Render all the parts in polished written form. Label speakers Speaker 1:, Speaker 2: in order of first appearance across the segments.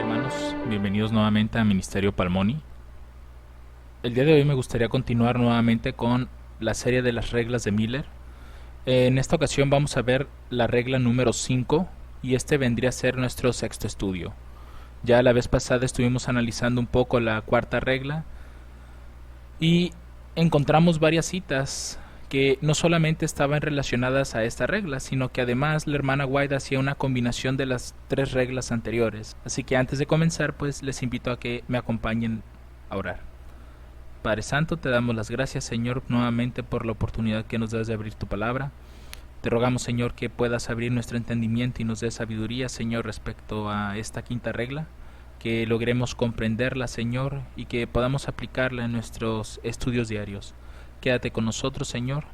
Speaker 1: hermanos, bienvenidos nuevamente a Ministerio Palmoni. El día de hoy me gustaría continuar nuevamente con la serie de las reglas de Miller. En esta ocasión vamos a ver la regla número 5 y este vendría a ser nuestro sexto estudio. Ya la vez pasada estuvimos analizando un poco la cuarta regla y encontramos varias citas que no solamente estaban relacionadas a esta regla, sino que además la hermana White hacía una combinación de las tres reglas anteriores. Así que antes de comenzar, pues les invito a que me acompañen a orar. Padre Santo, te damos las gracias, Señor, nuevamente por la oportunidad que nos das de abrir tu palabra. Te rogamos, Señor, que puedas abrir nuestro entendimiento y nos des sabiduría, Señor, respecto a esta quinta regla, que logremos comprenderla, Señor, y que podamos aplicarla en nuestros estudios diarios. Quédate con nosotros, Señor,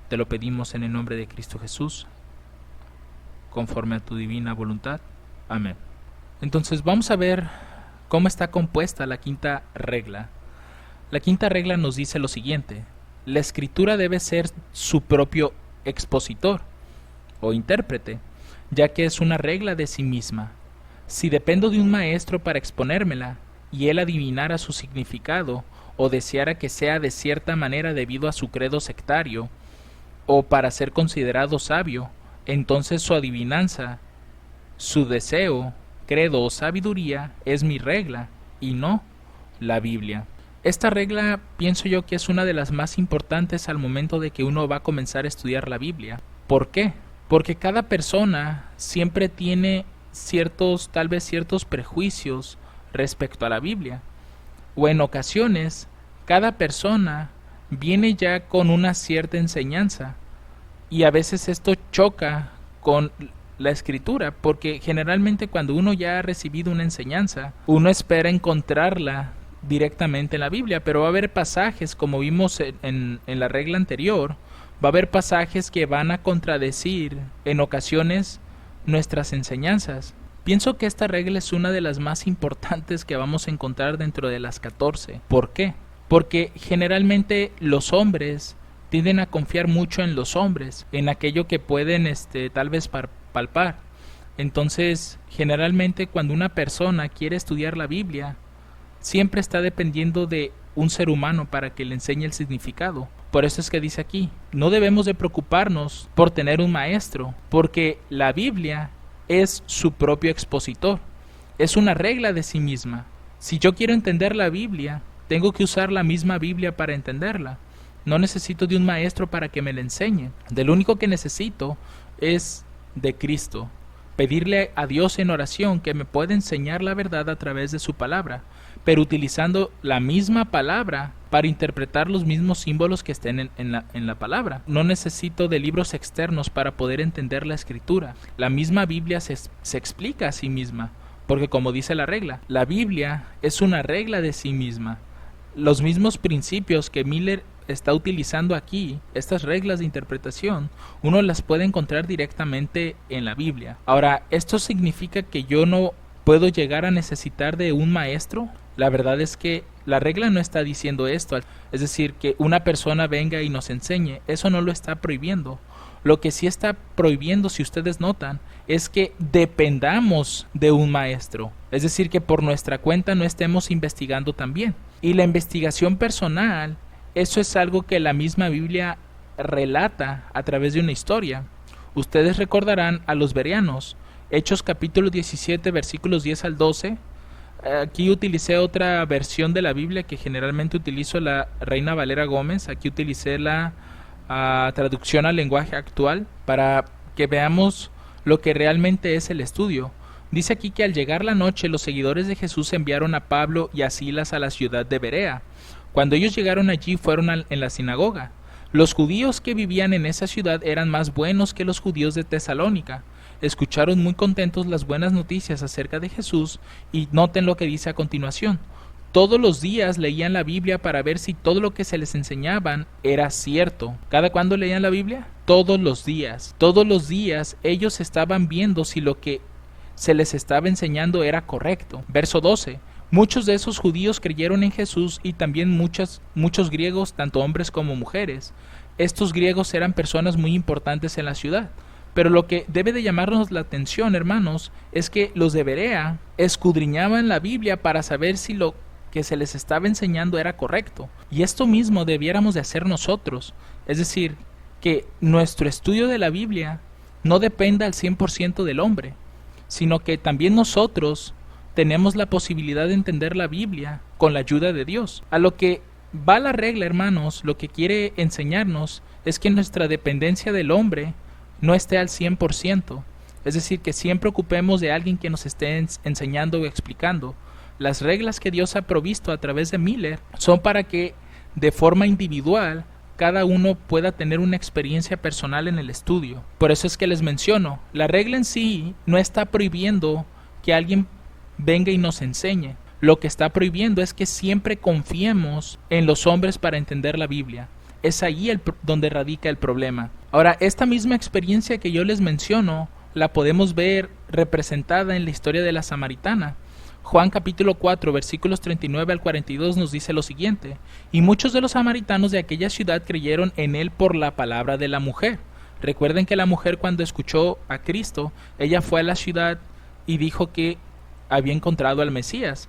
Speaker 1: te lo pedimos en el nombre de Cristo Jesús, conforme a tu divina voluntad. Amén. Entonces vamos a ver cómo está compuesta la quinta regla. La quinta regla nos dice lo siguiente: la escritura debe ser su propio expositor o intérprete, ya que es una regla de sí misma. Si dependo de un maestro para exponérmela, y él adivinara su significado, o deseara que sea de cierta manera debido a su credo sectario, o para ser considerado sabio, entonces su adivinanza, su deseo, credo o sabiduría es mi regla, y no la Biblia. Esta regla pienso yo que es una de las más importantes al momento de que uno va a comenzar a estudiar la Biblia. ¿Por qué? Porque cada persona siempre tiene tal vez ciertos prejuicios respecto a la Biblia. O en ocasiones, cada persona viene ya con una cierta enseñanza y a veces esto choca con la escritura, porque generalmente cuando uno ya ha recibido una enseñanza, uno espera encontrarla directamente en la Biblia, pero va a haber pasajes, como vimos en la regla anterior, va a haber pasajes que van a contradecir en ocasiones nuestras enseñanzas. Pienso que esta regla es una de las más importantes que vamos a encontrar dentro de las 14. ¿Por qué? Porque generalmente los hombres tienden a confiar mucho en los hombres, en aquello que pueden tal vez palpar. Entonces, generalmente cuando una persona quiere estudiar la Biblia, siempre está dependiendo de un ser humano para que le enseñe el significado. Por eso es que dice aquí, no debemos de preocuparnos por tener un maestro, porque la Biblia es su propio expositor, es una regla de sí misma. Si yo quiero entender la Biblia, tengo que usar la misma Biblia para entenderla. No necesito de un maestro para que me la enseñe. Lo único que necesito es de Cristo. Pedirle a Dios en oración que me pueda enseñar la verdad a través de su palabra, pero utilizando la misma palabra para interpretar los mismos símbolos que estén en la palabra. No necesito de libros externos para poder entender la escritura. La misma Biblia se explica a sí misma, porque como dice la regla, la Biblia es una regla de sí misma. Los mismos principios que Miller está utilizando aquí, estas reglas de interpretación, uno las puede encontrar directamente en la Biblia. Ahora, ¿esto significa que yo no puedo llegar a necesitar de un maestro? La verdad es que la regla no está diciendo esto, es decir, que una persona venga y nos enseñe, eso no lo está prohibiendo. Lo que sí está prohibiendo, si ustedes notan, es que dependamos de un maestro, es decir, que por nuestra cuenta no estemos investigando también. Y la investigación personal, eso es algo que la misma Biblia relata a través de una historia. Ustedes recordarán a los bereanos, Hechos capítulo 17, versículos 10 al 12. Aquí utilicé otra versión de la Biblia que generalmente utilizo, la Reina Valera Gómez. Aquí utilicé la traducción al lenguaje actual para que veamos lo que realmente es el estudio. Dice aquí que al llegar la noche los seguidores de Jesús enviaron a Pablo y a Silas a la ciudad de Berea. Cuando ellos llegaron allí fueron en la sinagoga. Los judíos que vivían en esa ciudad eran más buenos que los judíos de Tesalónica. Escucharon muy contentos las buenas noticias acerca de Jesús y noten lo que dice a continuación. Todos los días leían la Biblia para ver si todo lo que se les enseñaban era cierto. ¿Cada cuándo leían la Biblia? Todos los días. Todos los días ellos estaban viendo si lo que se les estaba enseñando era correcto. Verso 12. Muchos de esos judíos creyeron en Jesús y también muchos griegos, tanto hombres como mujeres. Estos griegos eran personas muy importantes en la ciudad. Pero lo que debe de llamarnos la atención, hermanos, es que los de Berea escudriñaban la Biblia para saber si lo que se les estaba enseñando era correcto. Y esto mismo debiéramos de hacer nosotros. Es decir, que nuestro estudio de la Biblia no dependa al 100% del hombre, sino que también nosotros tenemos la posibilidad de entender la Biblia con la ayuda de Dios. A lo que va la regla, hermanos, lo que quiere enseñarnos es que nuestra dependencia del hombre no esté al 100%. Es decir, que siempre ocupemos de alguien que nos esté enseñando o explicando. Las reglas que Dios ha provisto a través de Miller son para que de forma individual cada uno pueda tener una experiencia personal en el estudio. Por eso es que les menciono, la regla en sí no está prohibiendo que alguien venga y nos enseñe. Lo que está prohibiendo es que siempre confiemos en los hombres para entender la Biblia. Es ahí donde radica el problema. Ahora, esta misma experiencia que yo les menciono la podemos ver representada en la historia de la samaritana. Juan capítulo 4 versículos 39 al 42 nos dice lo siguiente: y muchos de los samaritanos de aquella ciudad creyeron en él por la palabra de la mujer. Recuerden que la mujer, cuando escuchó a Cristo, ella fue a la ciudad y dijo que había encontrado al Mesías.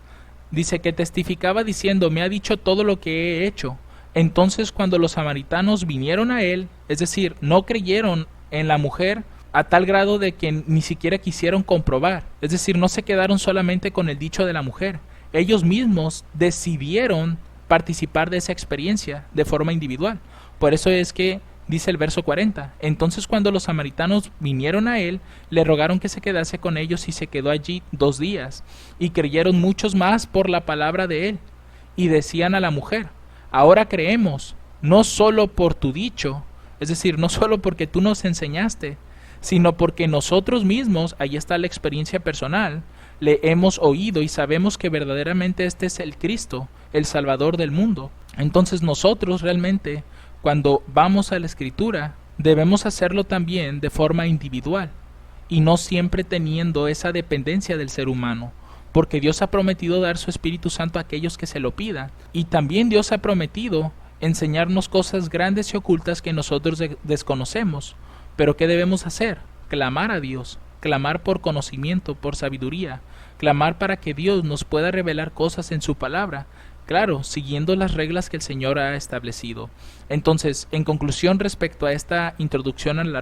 Speaker 1: Dice que testificaba diciendo: me ha dicho todo lo que he hecho. Entonces, cuando los samaritanos vinieron a él, es decir, no creyeron en la mujer a tal grado de que ni siquiera quisieron comprobar. Es decir, no se quedaron solamente con el dicho de la mujer. Ellos mismos decidieron participar de esa experiencia de forma individual. Por eso es que dice el verso 40: entonces cuando los samaritanos vinieron a él, le rogaron que se quedase con ellos, y se quedó allí 2 días. Y creyeron muchos más por la palabra de él. Y decían a la mujer: ahora creemos, no solo por tu dicho, es decir, no solo porque tú nos enseñaste, sino porque nosotros mismos, ahí está la experiencia personal, le hemos oído y sabemos que verdaderamente este es el Cristo, el Salvador del mundo. Entonces nosotros realmente, cuando vamos a la Escritura, debemos hacerlo también de forma individual y no siempre teniendo esa dependencia del ser humano, porque Dios ha prometido dar su Espíritu Santo a aquellos que se lo pidan, y también Dios ha prometido enseñarnos cosas grandes y ocultas que nosotros desconocemos. Pero ¿qué debemos hacer? Clamar a Dios, clamar por conocimiento, por sabiduría, clamar para que Dios nos pueda revelar cosas en su palabra, claro, siguiendo las reglas que el Señor ha establecido. Entonces, en conclusión respecto a esta introducción a la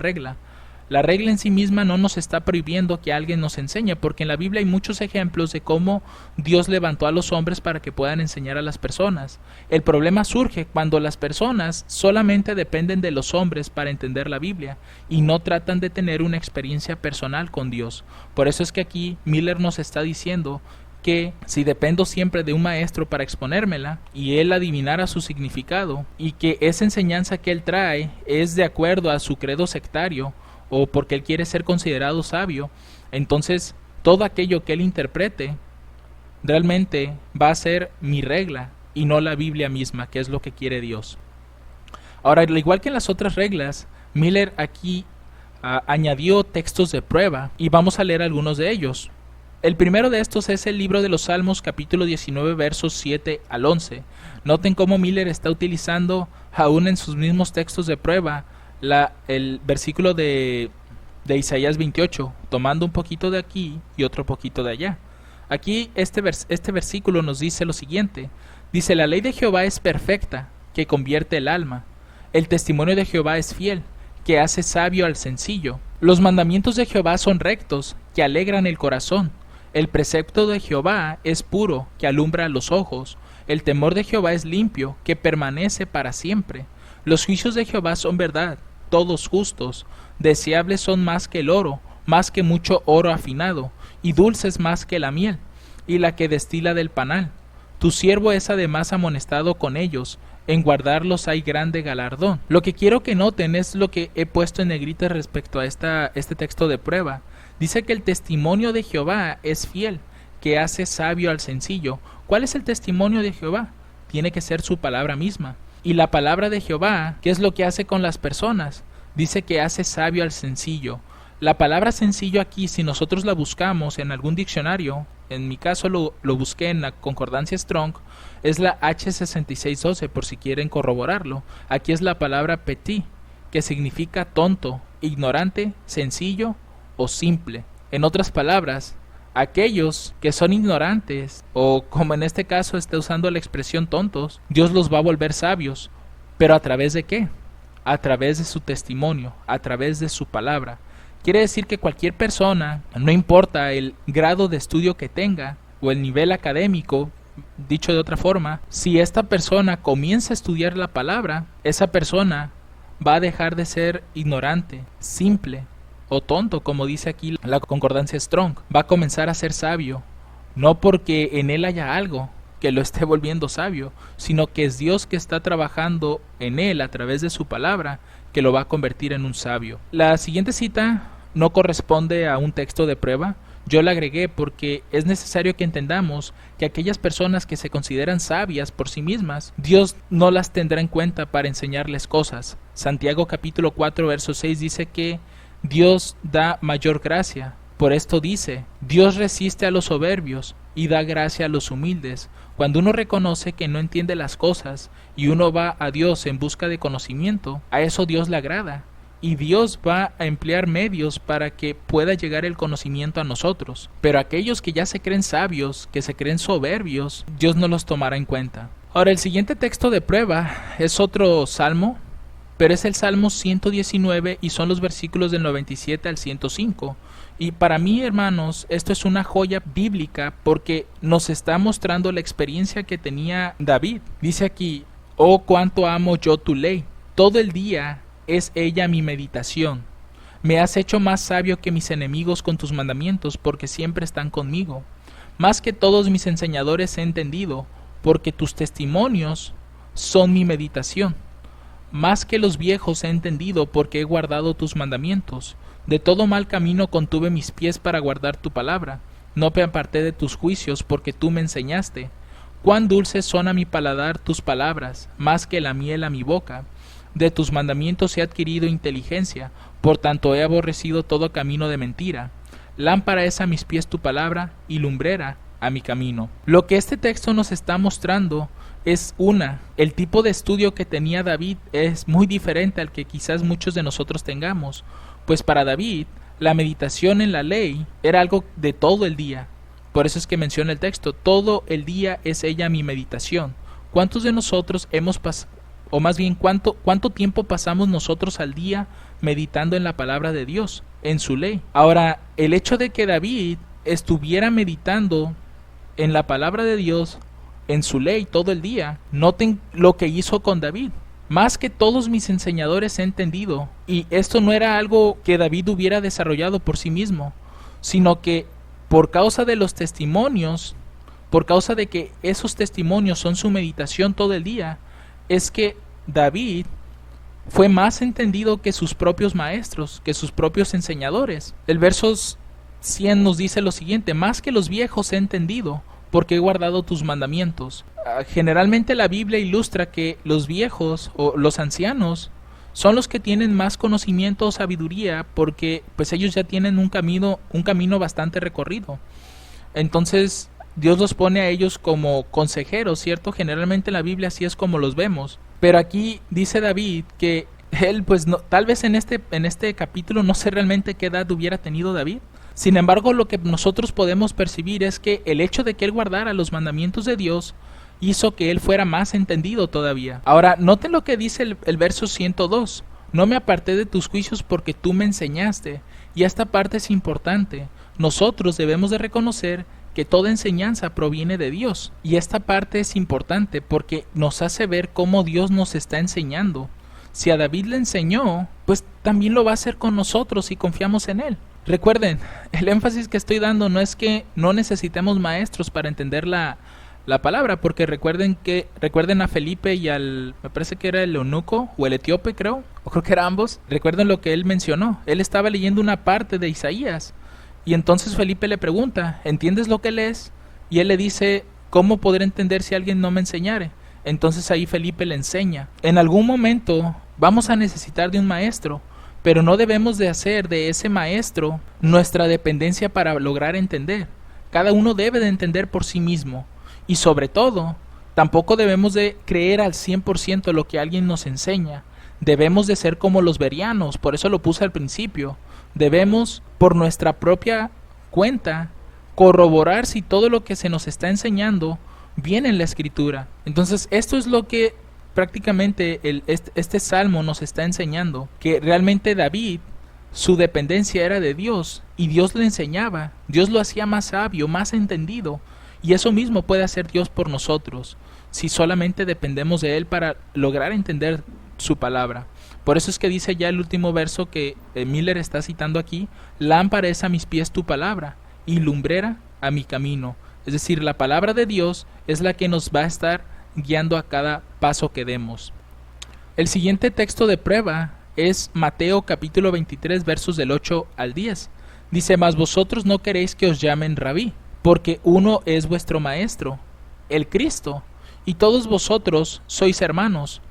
Speaker 1: regla en sí misma no nos está prohibiendo que alguien nos enseñe, porque en la Biblia hay muchos ejemplos de cómo Dios levantó a los hombres para que puedan enseñar a las personas. El problema surge cuando las personas solamente dependen de los hombres para entender la Biblia y no tratan de tener una experiencia personal con Dios. Por eso es que aquí Miller nos está diciendo que si dependo siempre de un maestro para exponérmela y él adivinara su significado, y que esa enseñanza que él trae es de acuerdo a su credo sectario, o porque él quiere ser considerado sabio, entonces todo aquello que él interprete realmente va a ser mi regla y no la Biblia misma, que es lo que quiere Dios. Ahora, al igual que en las otras reglas, Miller aquí añadió textos de prueba y vamos a leer algunos de ellos. El primero de estos es el libro de los Salmos, capítulo 19, versos 7 al 11. Noten cómo Miller está utilizando, aún en sus mismos textos de prueba, el versículo de Isaías 28, tomando un poquito de aquí y otro poquito de allá. Aquí este versículo nos dice lo siguiente: dice, la ley de Jehová es perfecta, que convierte el alma. El testimonio de Jehová es fiel, que hace sabio al sencillo. Los mandamientos de Jehová son rectos, que alegran el corazón. El precepto de Jehová es puro, que alumbra los ojos. El temor de Jehová es limpio, que permanece para siempre. Los juicios de Jehová son verdad, todos justos. Deseables son más que el oro, más que mucho oro afinado, y dulces más que la miel, y la que destila del panal. Tu siervo es además amonestado con ellos, en guardarlos hay grande galardón. Lo que quiero que noten es lo que he puesto en negrita respecto a este texto de prueba. Dice que el testimonio de Jehová es fiel, que hace sabio al sencillo. ¿Cuál es el testimonio de Jehová? Tiene que ser su palabra misma. Y la palabra de Jehová, ¿qué es lo que hace con las personas? Dice que hace sabio al sencillo. La palabra sencillo aquí, si nosotros la buscamos en algún diccionario, en mi caso lo busqué en la concordancia Strong, es la H6612, por si quieren corroborarlo. Aquí es la palabra petit, que significa tonto, ignorante, sencillo o simple. En otras palabras, aquellos que son ignorantes, o como en este caso está usando la expresión tontos, Dios los va a volver sabios. ¿Pero a través de qué? A través de su testimonio, a través de su palabra. Quiere decir que cualquier persona, no importa el grado de estudio que tenga o el nivel académico, dicho de otra forma, si esta persona comienza a estudiar la palabra, esa persona va a dejar de ser ignorante, simple o tonto, como dice aquí la concordancia Strong. Va a comenzar a ser sabio, no porque en él haya algo que lo esté volviendo sabio, sino que es Dios que está trabajando en él a través de su palabra, que lo va a convertir en un sabio. La siguiente cita no corresponde a un texto de prueba. Yo la agregué porque es necesario que entendamos que aquellas personas que se consideran sabias por sí mismas, Dios no las tendrá en cuenta para enseñarles cosas. Santiago capítulo 4 verso 6 dice que Dios da mayor gracia. Por esto dice, Dios resiste a los soberbios y da gracia a los humildes. Cuando uno reconoce que no entiende las cosas y uno va a Dios en busca de conocimiento, a eso Dios le agrada. Y Dios va a emplear medios para que pueda llegar el conocimiento a nosotros. Pero aquellos que ya se creen sabios, que se creen soberbios, Dios no los tomará en cuenta. Ahora, el siguiente texto de prueba es otro salmo, pero es el Salmo 119 y son los versículos del 97 al 105. Y para mí, hermanos, esto es una joya bíblica porque nos está mostrando la experiencia que tenía David. Dice aquí, oh, cuánto amo yo tu ley, todo el día es ella mi meditación. Me has hecho más sabio que mis enemigos con tus mandamientos, porque siempre están conmigo. Más que todos mis enseñadores he entendido, porque tus testimonios son mi meditación. Más que los viejos he entendido, porque he guardado tus mandamientos. De todo mal camino contuve mis pies para guardar tu palabra. No me aparté de tus juicios, porque tú me enseñaste. Cuán dulces son a mi paladar tus palabras, más que la miel a mi boca. De tus mandamientos he adquirido inteligencia, por tanto he aborrecido todo camino de mentira. Lámpara es a mis pies tu palabra, y lumbrera a mi camino. Lo que este texto nos está mostrando es el tipo de estudio que tenía David es muy diferente al que quizás muchos de nosotros tengamos, pues para David la meditación en la ley era algo de todo el día. Por eso es que menciona el texto, todo el día es ella mi meditación. ¿Cuántos de nosotros hemos pasado, o más bien cuánto tiempo pasamos nosotros al día meditando en la palabra de Dios, en su ley? Ahora, el hecho de que David estuviera meditando en la palabra de Dios, en su ley todo el día, noten lo que hizo con David. Más que todos mis enseñadores he entendido, y esto no era algo que David hubiera desarrollado por sí mismo, sino que por causa de los testimonios, por causa de que esos testimonios son su meditación todo el día, es que David fue más entendido que sus propios maestros, que sus propios enseñadores. El verso 100 nos dice lo siguiente, más que los viejos he entendido, porque he guardado tus mandamientos. Generalmente la Biblia ilustra que los viejos o los ancianos son los que tienen más conocimiento o sabiduría, porque pues ellos ya tienen un camino bastante recorrido. Entonces Dios los pone a ellos como consejeros, ¿cierto? Generalmente en la Biblia así es como los vemos. Pero aquí dice David que él, pues no, tal vez en este capítulo no sé realmente qué edad hubiera tenido David. Sin embargo, lo que nosotros podemos percibir es que el hecho de que él guardara los mandamientos de Dios hizo que él fuera más entendido todavía. Ahora, noten lo que dice el verso 102. No me aparté de tus juicios porque tú me enseñaste. Y esta parte es importante. Nosotros debemos de reconocer que toda enseñanza proviene de Dios. Y esta parte es importante porque nos hace ver cómo Dios nos está enseñando. Si a David le enseñó, pues también lo va a hacer con nosotros si confiamos en él. Recuerden, el énfasis que estoy dando no es que no necesitemos maestros para entender la palabra, porque recuerden a Felipe y me parece que era el eunuco o el etíope, creo que era ambos. Recuerden lo que él mencionó. Él estaba leyendo una parte de Isaías. Y entonces Felipe le pregunta, ¿entiendes lo que lees? Y él le dice, ¿cómo podré entender si alguien no me enseñare? Entonces ahí Felipe le enseña. En algún momento vamos a necesitar de un maestro, pero no debemos de hacer de ese maestro nuestra dependencia para lograr entender. Cada uno debe de entender por sí mismo. Y sobre todo, tampoco debemos de creer al 100% lo que alguien nos enseña, debemos de ser como los bereanos, por eso lo puse al principio. Debemos, por nuestra propia cuenta, corroborar si todo lo que se nos está enseñando viene en la Escritura. Entonces, esto es lo que prácticamente este salmo nos está enseñando, que realmente David, su dependencia era de Dios, y Dios le enseñaba, Dios lo hacía más sabio, más entendido, y eso mismo puede hacer Dios por nosotros, si solamente dependemos de Él para lograr entender su palabra. Por eso es que dice ya el último verso que Miller está citando aquí: lámpara es a mis pies tu palabra, y lumbrera a mi camino. Es decir, la palabra de Dios es la que nos va a estar guiando a cada paso que demos. El siguiente texto de prueba es Mateo capítulo 23 versos del 8 al 10. Dice: mas vosotros no queréis que os llamen rabí, porque uno es vuestro maestro, el Cristo, y todos vosotros sois hermanos.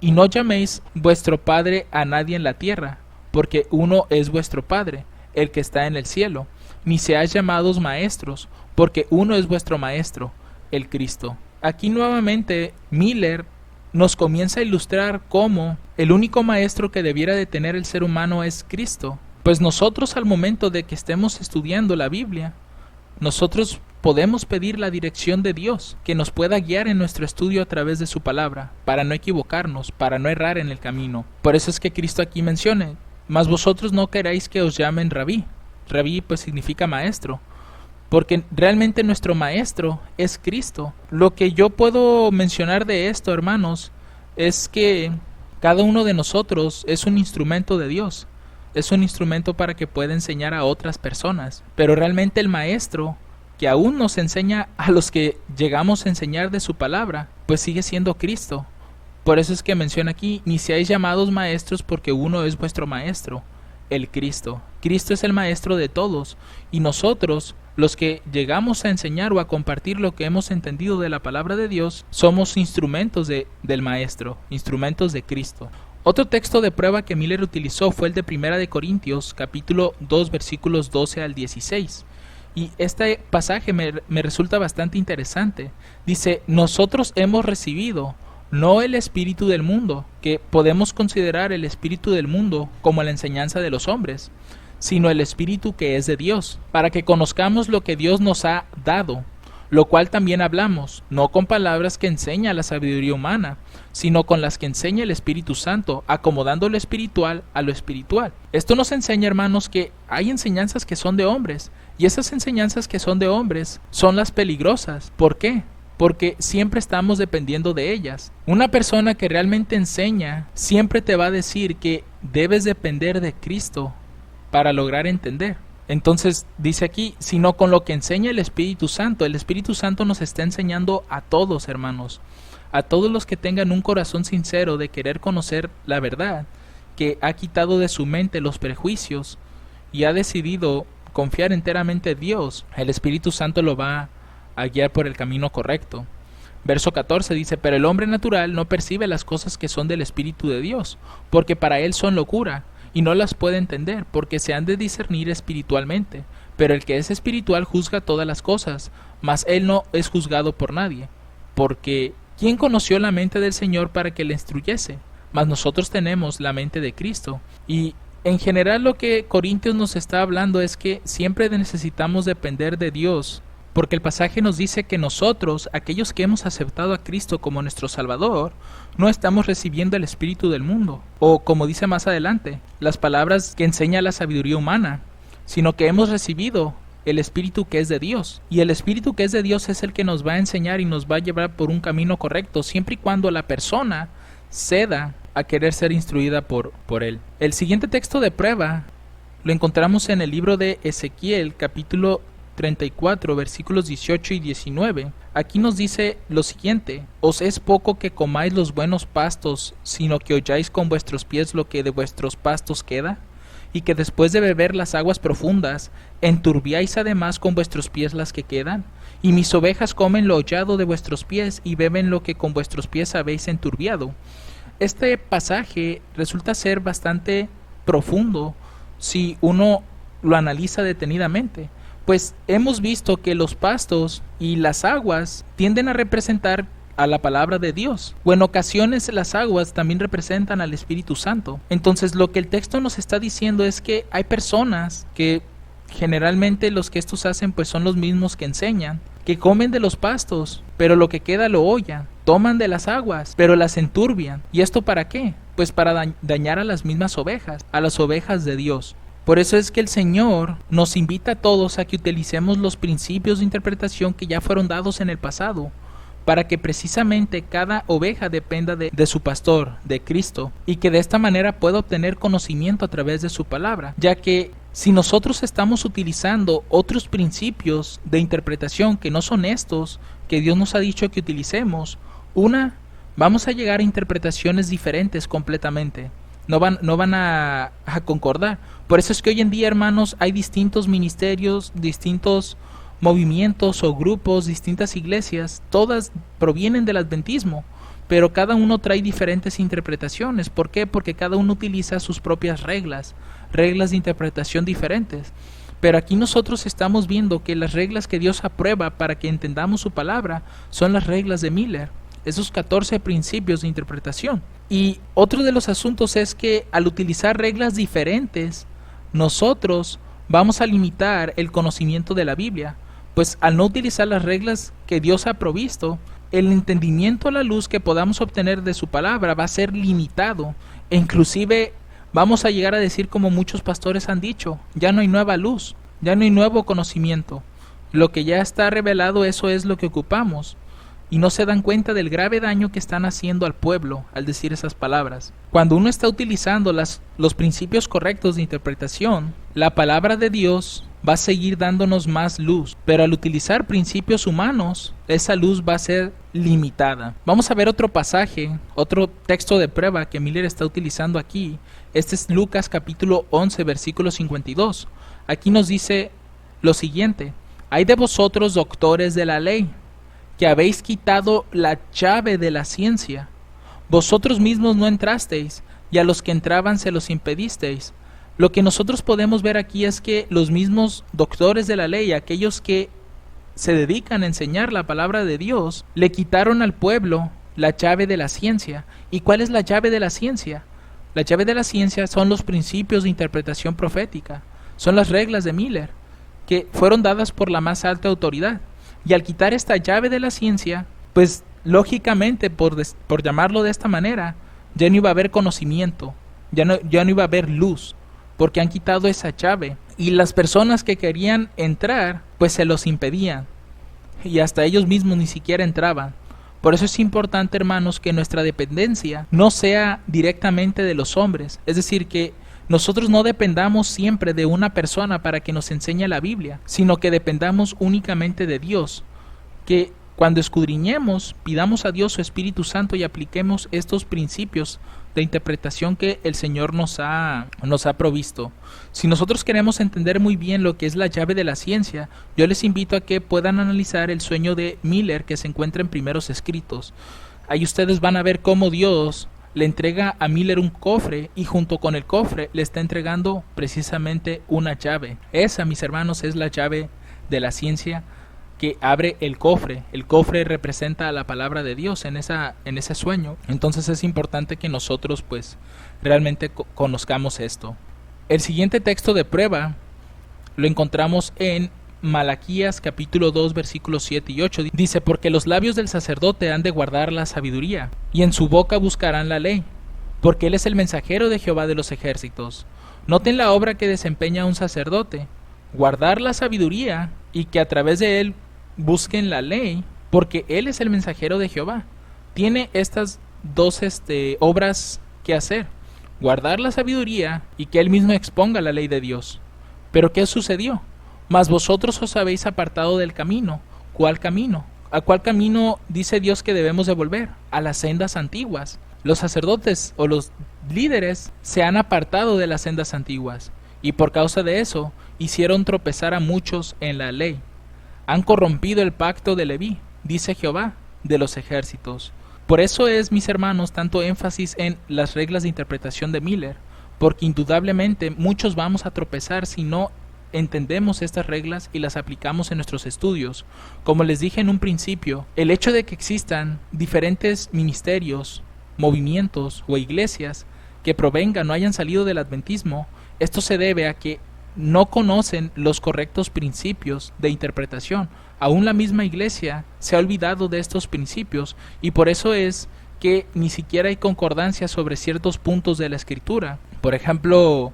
Speaker 1: Y no llaméis vuestro Padre a nadie en la tierra, porque uno es vuestro Padre, el que está en el cielo. Ni seáis llamados maestros, porque uno es vuestro Maestro, el Cristo. Aquí nuevamente Miller nos comienza a ilustrar cómo el único maestro que debiera de tener el ser humano es Cristo. Pues nosotros, al momento de que estemos estudiando la Biblia, nosotros podemos pedir la dirección de Dios, que nos pueda guiar en nuestro estudio a través de su palabra, para no equivocarnos, para no errar en el camino. Por eso es que Cristo aquí menciona: mas vosotros no queráis que os llamen rabí. Rabí pues significa maestro, porque realmente nuestro maestro es Cristo. Lo que yo puedo mencionar de esto, hermanos, es que cada uno de nosotros es un instrumento de Dios, es un instrumento para que pueda enseñar a otras personas, pero realmente el maestro que aún nos enseña a los que llegamos a enseñar de su palabra, pues sigue siendo Cristo. Por eso es que menciona aquí: ni seáis llamados maestros, porque uno es vuestro maestro, el Cristo. Cristo es el maestro de todos, y nosotros, los que llegamos a enseñar o a compartir lo que hemos entendido de la palabra de Dios, somos instrumentos del maestro, instrumentos de Cristo. Otro texto de prueba que Miller utilizó fue el de 1 de Corintios, capítulo 2, versículos 12 al 16. Y este pasaje me resulta bastante interesante. Dice: nosotros hemos recibido no el espíritu del mundo, que podemos considerar el espíritu del mundo como la enseñanza de los hombres, sino el espíritu que es de Dios, para que conozcamos lo que Dios nos ha dado, lo cual también hablamos, no con palabras que enseña la sabiduría humana, sino con las que enseña el Espíritu Santo, acomodando lo espiritual a lo espiritual. Esto nos enseña, hermanos, que hay enseñanzas que son de hombres, y esas enseñanzas que son de hombres son las peligrosas. ¿Por qué? Porque siempre estamos dependiendo de ellas. Una persona que realmente enseña siempre te va a decir que debes depender de Cristo para lograr entender. Entonces dice aquí: sino con lo que enseña el Espíritu Santo. El Espíritu Santo nos está enseñando a todos, hermanos, a todos los que tengan un corazón sincero de querer conocer la verdad, que ha quitado de su mente los prejuicios y ha decidido confiar enteramente en Dios. El Espíritu Santo lo va a guiar por el camino correcto. Verso 14 dice: pero el hombre natural no percibe las cosas que son del Espíritu de Dios, porque para él son locura, y no las puede entender, porque se han de discernir espiritualmente. Pero el que es espiritual juzga todas las cosas, mas él no es juzgado por nadie. Porque ¿quién conoció la mente del Señor para que le instruyese? Mas nosotros tenemos la mente de Cristo. Y en general lo que Corintios nos está hablando es que siempre necesitamos depender de Dios, porque el pasaje nos dice que nosotros, aquellos que hemos aceptado a Cristo como nuestro Salvador, no estamos recibiendo el espíritu del mundo, o como dice más adelante, las palabras que enseña la sabiduría humana, sino que hemos recibido el espíritu que es de Dios. Y el espíritu que es de Dios es el que nos va a enseñar y nos va a llevar por un camino correcto, siempre y cuando la persona ceda a querer ser instruida por él. El siguiente texto de prueba lo encontramos en el libro de Ezequiel, capítulo 34, versículos 18 y 19. Aquí nos dice lo siguiente: os es poco que comáis los buenos pastos, sino que holláis con vuestros pies lo que de vuestros pastos queda, y que después de beber las aguas profundas, enturbiáis además con vuestros pies las que quedan. Y mis ovejas comen lo hollado de vuestros pies, y beben lo que con vuestros pies habéis enturbiado. Este pasaje resulta ser bastante profundo si uno lo analiza detenidamente, pues hemos visto que los pastos y las aguas tienden a representar a la palabra de Dios. O en ocasiones las aguas también representan al Espíritu Santo. Entonces lo que el texto nos está diciendo es que hay personas que generalmente los que estos hacen pues son los mismos que enseñan, que comen de los pastos, pero lo que queda lo hollan, toman de las aguas, pero las enturbian. ¿Y esto para qué? Pues para dañar a las mismas ovejas, a las ovejas de Dios. Por eso es que el Señor nos invita a todos a que utilicemos los principios de interpretación que ya fueron dados en el pasado, para que precisamente cada oveja dependa de su pastor, de Cristo, y que de esta manera pueda obtener conocimiento a través de su palabra, ya que si nosotros estamos utilizando otros principios de interpretación que no son estos, que Dios nos ha dicho que utilicemos, vamos a llegar a interpretaciones diferentes completamente. No van a concordar. Por eso es que hoy en día, hermanos, hay distintos ministerios, distintos movimientos o grupos, distintas iglesias, todas provienen del adventismo, pero cada uno trae diferentes interpretaciones. ¿Por qué? Porque cada uno utiliza sus propias reglas de interpretación diferentes. Pero aquí nosotros estamos viendo que las reglas que Dios aprueba para que entendamos su palabra son las reglas de Miller, esos 14 principios de interpretación. Y otro de los asuntos es que al utilizar reglas diferentes, nosotros vamos a limitar el conocimiento de la Biblia, pues al no utilizar las reglas que Dios ha provisto, el entendimiento a la luz que podamos obtener de su palabra va a ser limitado, e inclusive vamos a llegar a decir, como muchos pastores han dicho, ya no hay nueva luz, ya no hay nuevo conocimiento, lo que ya está revelado, eso es lo que ocupamos. Y no se dan cuenta del grave daño que están haciendo al pueblo al decir esas palabras. Cuando uno está utilizando los principios correctos de interpretación, la palabra de Dios va a seguir dándonos más luz, pero al utilizar principios humanos, esa luz va a ser limitada. Vamos a ver otro pasaje, otro texto de prueba que Miller está utilizando aquí. Este es Lucas capítulo 11, versículo 52. Aquí nos dice lo siguiente: hay de vosotros, doctores de la ley, que habéis quitado la llave de la ciencia. Vosotros mismos no entrasteis, y a los que entraban se los impedisteis. Lo que nosotros podemos ver aquí es que los mismos doctores de la ley, aquellos que se dedican a enseñar la palabra de Dios, le quitaron al pueblo la llave de la ciencia. ¿Y cuál es la llave de la ciencia? La llave de la ciencia son los principios de interpretación profética, son las reglas de Miller, que fueron dadas por la más alta autoridad. Y al quitar esta llave de la ciencia, pues lógicamente, por llamarlo de esta manera, ya no iba a haber conocimiento, ya no iba a haber luz, porque han quitado esa llave. Y las personas que querían entrar, pues se los impedían, y hasta ellos mismos ni siquiera entraban. Por eso es importante, hermanos, que nuestra dependencia no sea directamente de los hombres, es decir, que nosotros no dependamos siempre de una persona para que nos enseñe la Biblia, sino que dependamos únicamente de Dios, que cuando escudriñemos, pidamos a Dios su Espíritu Santo y apliquemos estos principios de interpretación que el Señor nos ha provisto. Si nosotros queremos entender muy bien lo que es la llave de la ciencia, yo les invito a que puedan analizar el sueño de Miller que se encuentra en Primeros Escritos. Ahí ustedes van a ver cómo Dios le entrega a Miller un cofre, y junto con el cofre le está entregando precisamente una llave. Esa, mis hermanos, es la llave de la ciencia que abre el cofre. El cofre representa a la palabra de Dios en ese sueño. Entonces es importante que nosotros pues realmente conozcamos esto. El siguiente texto de prueba lo encontramos en Malaquías capítulo 2 versículos 7 y 8. Dice: porque los labios del sacerdote han de guardar la sabiduría, y en su boca buscarán la ley, porque él es el mensajero de Jehová de los ejércitos. Noten la obra que desempeña un sacerdote: guardar la sabiduría, y que a través de él busquen la ley, porque él es el mensajero de Jehová. Tiene estas dos obras que hacer: guardar la sabiduría y que él mismo exponga la ley de Dios. Pero ¿qué sucedió? Mas vosotros os habéis apartado del camino. ¿Cuál camino? ¿A cuál camino dice Dios que debemos de volver? A las sendas antiguas. Los sacerdotes o los líderes se han apartado de las sendas antiguas, y por causa de eso hicieron tropezar a muchos en la ley. Han corrompido el pacto de Leví, dice Jehová de los ejércitos. Por eso es, mis hermanos, tanto énfasis en las reglas de interpretación de Miller, porque indudablemente muchos vamos a tropezar si no entendemos estas reglas y las aplicamos en nuestros estudios. Como les dije en un principio, el hecho de que existan diferentes ministerios, movimientos o iglesias que provengan o hayan salido del adventismo, esto se debe a que no conocen los correctos principios de interpretación. Aún la misma iglesia se ha olvidado de estos principios y por eso es que ni siquiera hay concordancia sobre ciertos puntos de la escritura. Por ejemplo,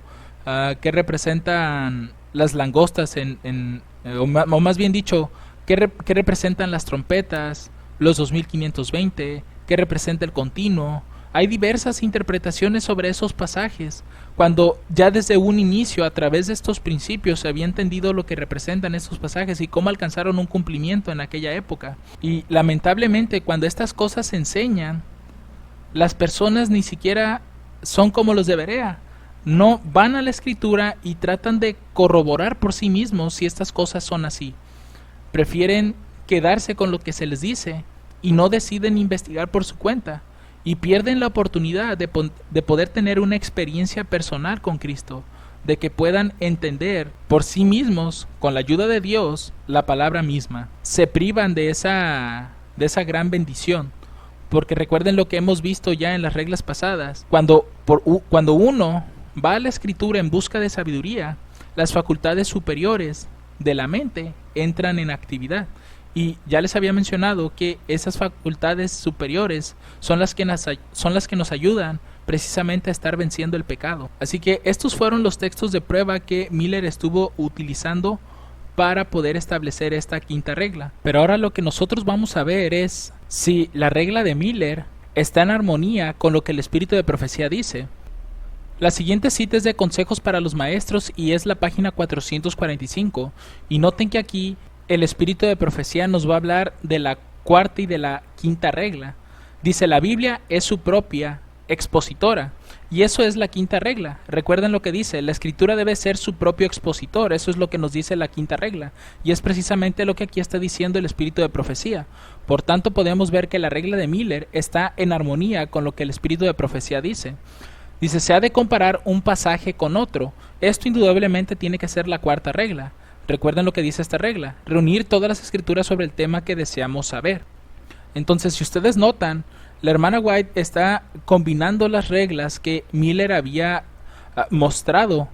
Speaker 1: ¿qué representan las langostas o más bien dicho, ¿qué representan las trompetas, los 2520? ¿Qué representa el continuo? Hay diversas interpretaciones sobre esos pasajes, cuando ya desde un inicio, a través de estos principios, se había entendido lo que representan estos pasajes y cómo alcanzaron un cumplimiento en aquella época. Y lamentablemente, cuando estas cosas se enseñan, las personas ni siquiera son como los de Berea. No van a la escritura y tratan de corroborar por sí mismos si estas cosas son así. Prefieren quedarse con lo que se les dice y no deciden investigar por su cuenta. Y pierden la oportunidad de poder tener una experiencia personal con Cristo, de que puedan entender por sí mismos, con la ayuda de Dios, la palabra misma. Se privan de esa gran bendición, porque recuerden lo que hemos visto ya en las reglas pasadas. Cuando uno va a la escritura en busca de sabiduría, las facultades superiores de la mente entran en actividad. Y ya les había mencionado que esas facultades superiores son las que nos ayudan precisamente a estar venciendo el pecado. Así que estos fueron los textos de prueba que Miller estuvo utilizando para poder establecer esta quinta regla. Pero ahora lo que nosotros vamos a ver es si la regla de Miller está en armonía con lo que el espíritu de profecía dice. La siguiente cita es de Consejos para los Maestros y es la página 445. Y noten que aquí el espíritu de profecía nos va a hablar de la cuarta y de la quinta regla. Dice: la Biblia es su propia expositora. Y eso es la quinta regla. Recuerden lo que dice: la escritura debe ser su propio expositor. Eso es lo que nos dice la quinta regla. Y es precisamente lo que aquí está diciendo el espíritu de profecía. Por tanto, podemos ver que la regla de Miller está en armonía con lo que el espíritu de profecía dice. Dice: se ha de comparar un pasaje con otro. Esto indudablemente tiene que ser la cuarta regla. Recuerden lo que dice esta regla: reunir todas las escrituras sobre el tema que deseamos saber. Entonces, si ustedes notan, la hermana White está combinando las reglas que Miller había mostrado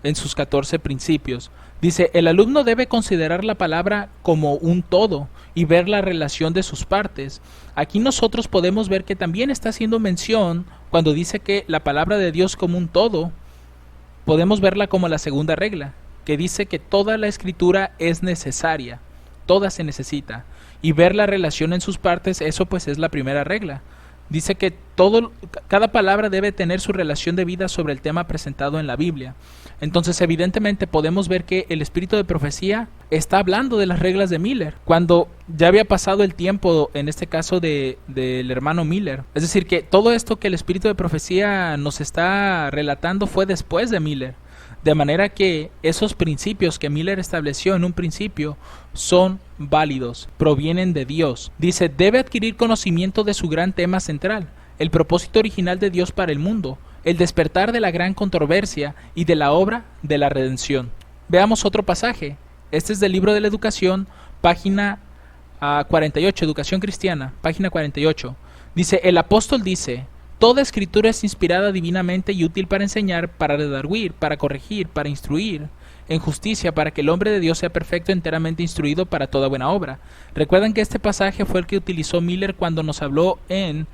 Speaker 1: en sus 14 principios. Dice: el alumno debe considerar la palabra como un todo y ver la relación de sus partes. Aquí nosotros podemos ver que también está haciendo mención, cuando dice que la palabra de Dios como un todo, podemos verla como la segunda regla, que dice que toda la escritura es necesaria, toda se necesita, y ver la relación en sus partes, eso pues es la primera regla. Dice que cada palabra debe tener su relación de vida sobre el tema presentado en la Biblia. Entonces, evidentemente podemos ver que el espíritu de profecía está hablando de las reglas de Miller, cuando ya había pasado el tiempo, en este caso del hermano Miller. Es decir, que todo esto que el espíritu de profecía nos está relatando fue después de Miller. De manera que esos principios que Miller estableció en un principio son válidos, provienen de Dios. Dice: debe adquirir conocimiento de su gran tema central, el propósito original de Dios para el mundo, el despertar de la gran controversia y de la obra de la redención. Veamos otro pasaje. Este es del libro de la Educación, página 48, Educación Cristiana, página 48. Dice: el apóstol dice: toda escritura es inspirada divinamente y útil para enseñar, para redarguir, para corregir, para instruir en justicia, para que el hombre de Dios sea perfecto, enteramente instruido para toda buena obra. Recuerden que este pasaje fue el que utilizó Miller cuando nos habló en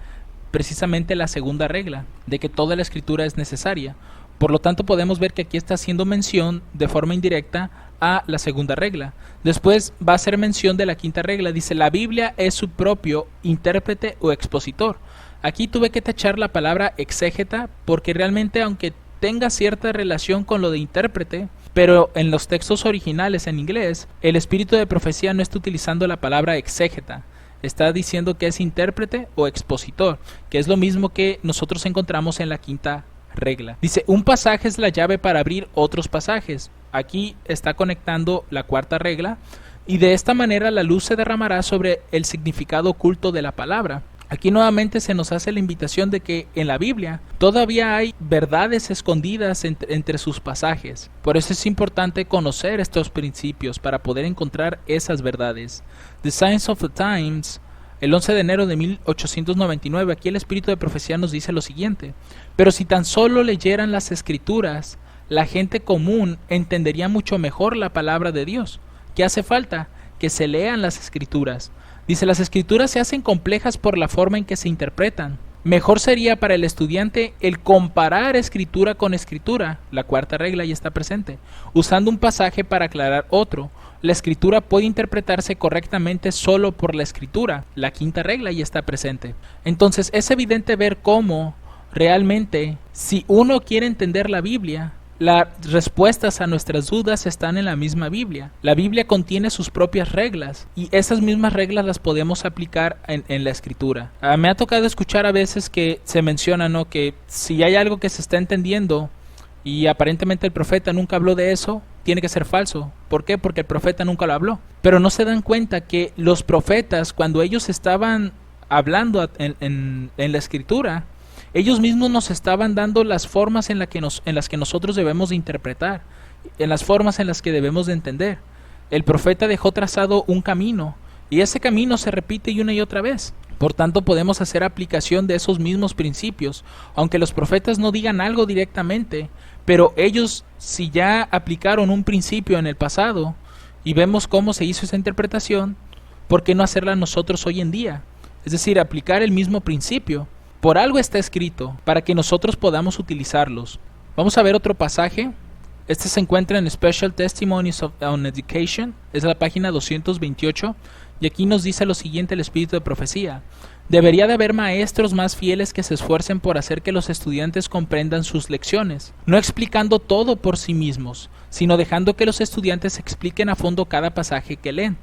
Speaker 1: precisamente la segunda regla, de que toda la escritura es necesaria. Por lo tanto, podemos ver que aquí está haciendo mención de forma indirecta a la segunda regla. Después va a hacer mención de la quinta regla. Dice: la Biblia es su propio intérprete o expositor. Aquí tuve que tachar la palabra exégeta, porque realmente, aunque tenga cierta relación con lo de intérprete, pero en los textos originales en inglés, el espíritu de profecía no está utilizando la palabra exégeta. Está diciendo que es intérprete o expositor, que es lo mismo que nosotros encontramos en la quinta regla. Dice: un pasaje es la llave para abrir otros pasajes. Aquí está conectando la cuarta regla, y de esta manera la luz se derramará sobre el significado oculto de la palabra. Aquí nuevamente se nos hace la invitación de que en la Biblia todavía hay verdades escondidas entre sus pasajes. Por eso es importante conocer estos principios para poder encontrar esas verdades. The Signs of the Times, el 11 de enero de 1899, aquí el Espíritu de Profecía nos dice lo siguiente: pero si tan solo leyeran las Escrituras, la gente común entendería mucho mejor la palabra de Dios. ¿Qué hace falta? Que se lean las Escrituras. Dice, las Escrituras se hacen complejas por la forma en que se interpretan. Mejor sería para el estudiante el comparar Escritura con Escritura, la cuarta regla ya está presente, usando un pasaje para aclarar otro. La Escritura puede interpretarse correctamente solo por la Escritura, la quinta regla ya está presente. Entonces es evidente ver cómo realmente, si uno quiere entender la Biblia, las respuestas a nuestras dudas están en la misma Biblia. La Biblia contiene sus propias reglas y esas mismas reglas las podemos aplicar en la Escritura. Me ha tocado escuchar a veces que se menciona, ¿no?, que si hay algo que se está entendiendo y aparentemente el profeta nunca habló de eso, tiene que ser falso. ¿Por qué? Porque el profeta nunca lo habló. Pero no se dan cuenta que los profetas, cuando ellos estaban hablando en la Escritura, ellos mismos nos estaban dando las formas en las que nosotros debemos de interpretar, en las formas en las que debemos de entender. El profeta dejó trazado un camino y ese camino se repite una y otra vez. Por tanto, podemos hacer aplicación de esos mismos principios, aunque los profetas no digan algo directamente, pero ellos, si ya aplicaron un principio en el pasado y vemos cómo se hizo esa interpretación, ¿por qué no hacerla nosotros hoy en día? Es decir, aplicar el mismo principio. Por algo está escrito, para que nosotros podamos utilizarlos. Vamos a ver otro pasaje. Este se encuentra en Special Testimonies on Education, es la página 228, y aquí nos dice lo siguiente el Espíritu de Profecía. Debería de haber maestros más fieles que se esfuercen por hacer que los estudiantes comprendan sus lecciones, no explicando todo por sí mismos, sino dejando que los estudiantes expliquen a fondo cada pasaje que leen.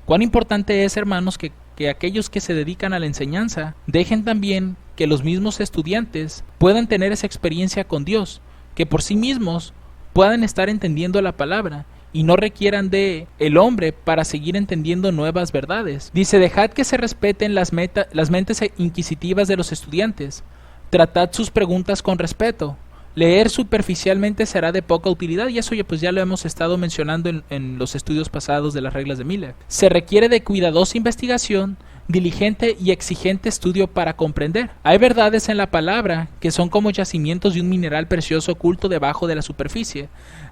Speaker 1: Cuán importante es, hermanos, que aquellos que se dedican a la enseñanza dejen también que los mismos estudiantes puedan tener esa experiencia con Dios, que por sí mismos puedan estar entendiendo la palabra y no requieran de el hombre para seguir entendiendo nuevas verdades. Dice, dejad que se respeten las mentes inquisitivas de los estudiantes, tratad sus preguntas con respeto. Leer superficialmente será de poca utilidad, y eso ya lo hemos estado mencionando en los estudios pasados de las reglas de Miller. Se requiere de cuidadosa investigación, diligente y exigente estudio para comprender. Hay verdades en la palabra que son como yacimientos de un mineral precioso oculto debajo de la superficie.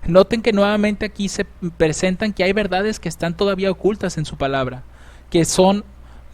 Speaker 1: Noten que nuevamente aquí se presentan que hay verdades que están todavía ocultas en su palabra, que son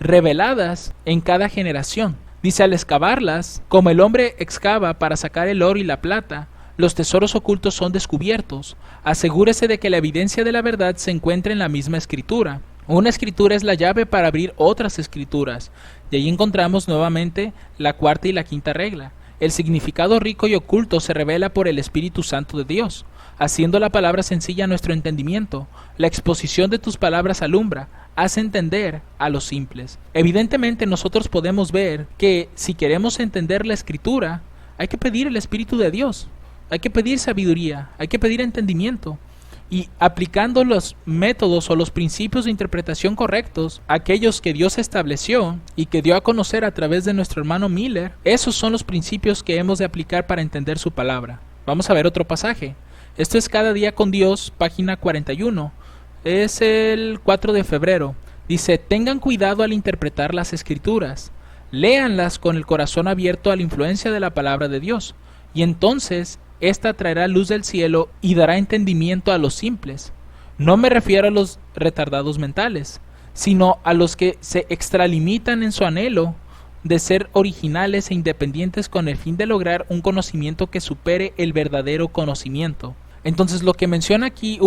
Speaker 1: reveladas en cada generación. Dice, al excavarlas, como el hombre excava para sacar el oro y la plata, los tesoros ocultos son descubiertos. Asegúrese de que la evidencia de la verdad se encuentre en la misma escritura. Una escritura es la llave para abrir otras escrituras. Y ahí encontramos nuevamente la cuarta y la quinta regla. El significado rico y oculto se revela por el Espíritu Santo de Dios, haciendo la palabra sencilla a nuestro entendimiento. La exposición de tus palabras alumbra, hace entender a los simples. Evidentemente nosotros podemos ver que si queremos entender la Escritura, hay que pedir el Espíritu de Dios, hay que pedir sabiduría, hay que pedir entendimiento. Y aplicando los métodos o los principios de interpretación correctos, aquellos que Dios estableció y que dio a conocer a través de nuestro hermano Miller, esos son los principios que hemos de aplicar para entender su palabra. Vamos a ver otro pasaje. Esto es Cada Día con Dios, página 41. Es el 4 de febrero. Dice, tengan cuidado al interpretar las Escrituras. Léanlas con el corazón abierto a la influencia de la palabra de Dios. Y entonces esta traerá luz del cielo y dará entendimiento a los simples. No me refiero a los retardados mentales, sino a los que se extralimitan en su anhelo de ser originales e independientes con el fin de lograr un conocimiento que supere el verdadero conocimiento. Entonces lo que menciona aquí,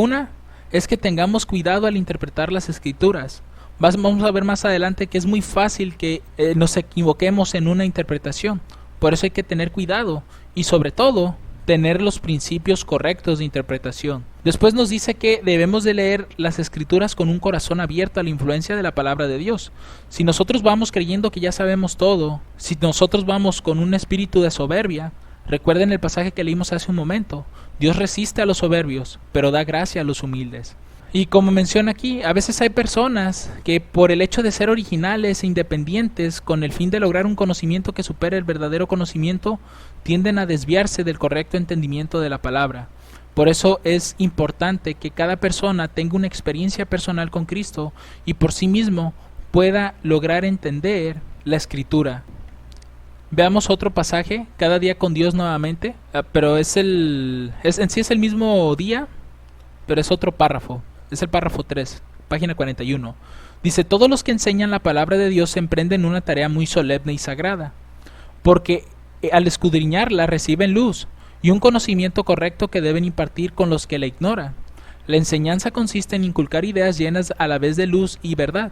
Speaker 1: es que tengamos cuidado al interpretar las Escrituras. Vamos a ver más adelante que es muy fácil que nos equivoquemos en una interpretación. Por eso hay que tener cuidado y sobre todo tener los principios correctos de interpretación. Después nos dice que debemos de leer las Escrituras con un corazón abierto a la influencia de la palabra de Dios. Si nosotros vamos creyendo que ya sabemos todo, si nosotros vamos con un espíritu de soberbia, recuerden el pasaje que leímos hace un momento. Dios resiste a los soberbios, pero da gracia a los humildes. Y como menciona aquí, a veces hay personas que por el hecho de ser originales e independientes, con el fin de lograr un conocimiento que supere el verdadero conocimiento, tienden a desviarse del correcto entendimiento de la palabra. Por eso es importante que cada persona tenga una experiencia personal con Cristo y por sí mismo pueda lograr entender la Escritura. Veamos otro pasaje, cada día con Dios nuevamente, pero en sí es el mismo día, pero es otro párrafo, es el párrafo 3, página 41. Dice, todos los que enseñan la palabra de Dios emprenden una tarea muy solemne y sagrada, porque al escudriñarla reciben luz y un conocimiento correcto que deben impartir con los que la ignoran. La enseñanza consiste en inculcar ideas llenas a la vez de luz y verdad.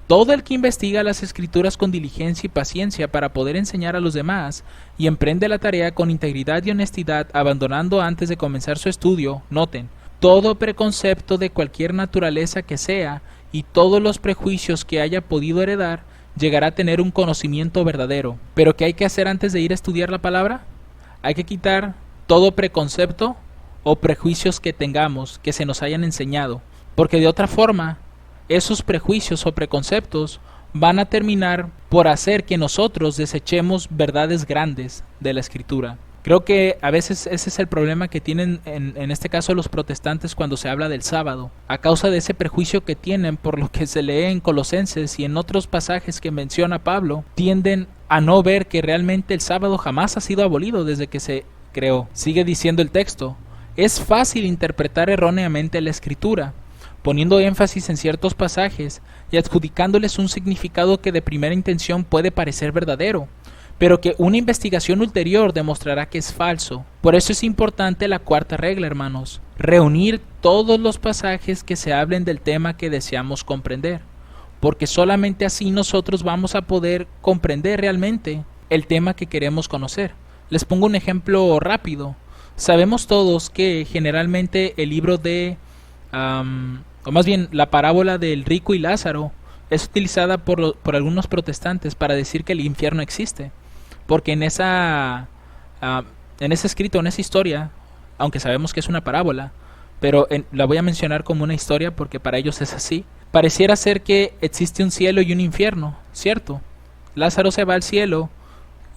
Speaker 1: Todo el que investiga las Escrituras con diligencia y paciencia para poder enseñar a los demás y emprende la tarea con integridad y honestidad, abandonando antes de comenzar su estudio, noten, todo preconcepto de cualquier naturaleza que sea y todos los prejuicios que haya podido heredar, llegará a tener un conocimiento verdadero. ¿Pero qué hay que hacer antes de ir a estudiar la palabra? Hay que quitar todo preconcepto o prejuicios que tengamos, que se nos hayan enseñado, porque de otra forma esos prejuicios o preconceptos van a terminar por hacer que nosotros desechemos verdades grandes de la Escritura. Creo que a veces ese es el problema que tienen en este caso los protestantes cuando se habla del sábado, a causa de ese prejuicio que tienen por lo que se lee en Colosenses y en otros pasajes que menciona Pablo, tienden a no ver que realmente el sábado jamás ha sido abolido desde que se creó. Sigue diciendo el texto, es fácil interpretar erróneamente la Escritura, poniendo énfasis en ciertos pasajes y adjudicándoles un significado que de primera intención puede parecer verdadero, pero que una investigación ulterior demostrará que es falso. Por eso es importante la cuarta regla, hermanos, reunir todos los pasajes que se hablen del tema que deseamos comprender, porque solamente así nosotros vamos a poder comprender realmente el tema que queremos conocer. Les pongo un ejemplo rápido. Sabemos todos que generalmente el libro de o más bien la parábola del rico y Lázaro es utilizada por algunos protestantes para decir que el infierno existe, porque en ese escrito, en esa historia, aunque sabemos que es una parábola, pero la voy a mencionar como una historia porque para ellos es así, pareciera ser que existe un cielo y un infierno, ¿cierto? Lázaro se va al cielo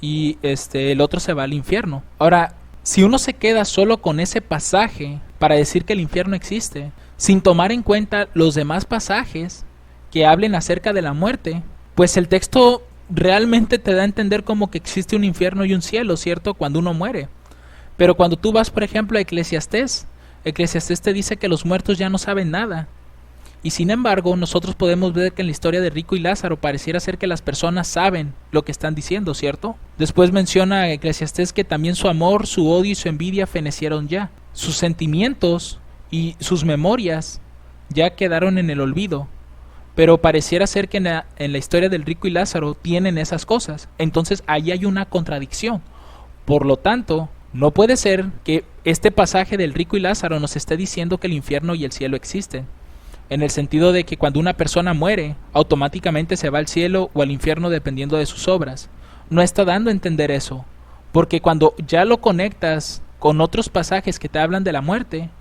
Speaker 1: y el otro se va al infierno. Ahora, si uno se queda solo con ese pasaje para decir que el infierno existe, sin tomar en cuenta los demás pasajes que hablen acerca de la muerte, pues el texto realmente te da a entender como que existe un infierno y un cielo, ¿cierto? Cuando uno muere. Pero cuando tú vas, por ejemplo, a Eclesiastés te dice que los muertos ya no saben nada. Y sin embargo, nosotros podemos ver que en la historia de Rico y Lázaro pareciera ser que las personas saben lo que están diciendo, ¿cierto? Después menciona Eclesiastés que también su amor, su odio y su envidia fenecieron ya. Sus sentimientos y sus memorias ya quedaron en el olvido, pero pareciera ser que en la historia del rico y Lázaro tienen esas cosas. Entonces ahí hay una contradicción. Por lo tanto, no puede ser que este pasaje del rico y Lázaro nos esté diciendo que el infierno y el cielo existen, en el sentido de que cuando una persona muere, automáticamente se va al cielo o al infierno dependiendo de sus obras. No está dando a entender eso, porque cuando ya lo conectas con otros pasajes que te hablan de la muerte,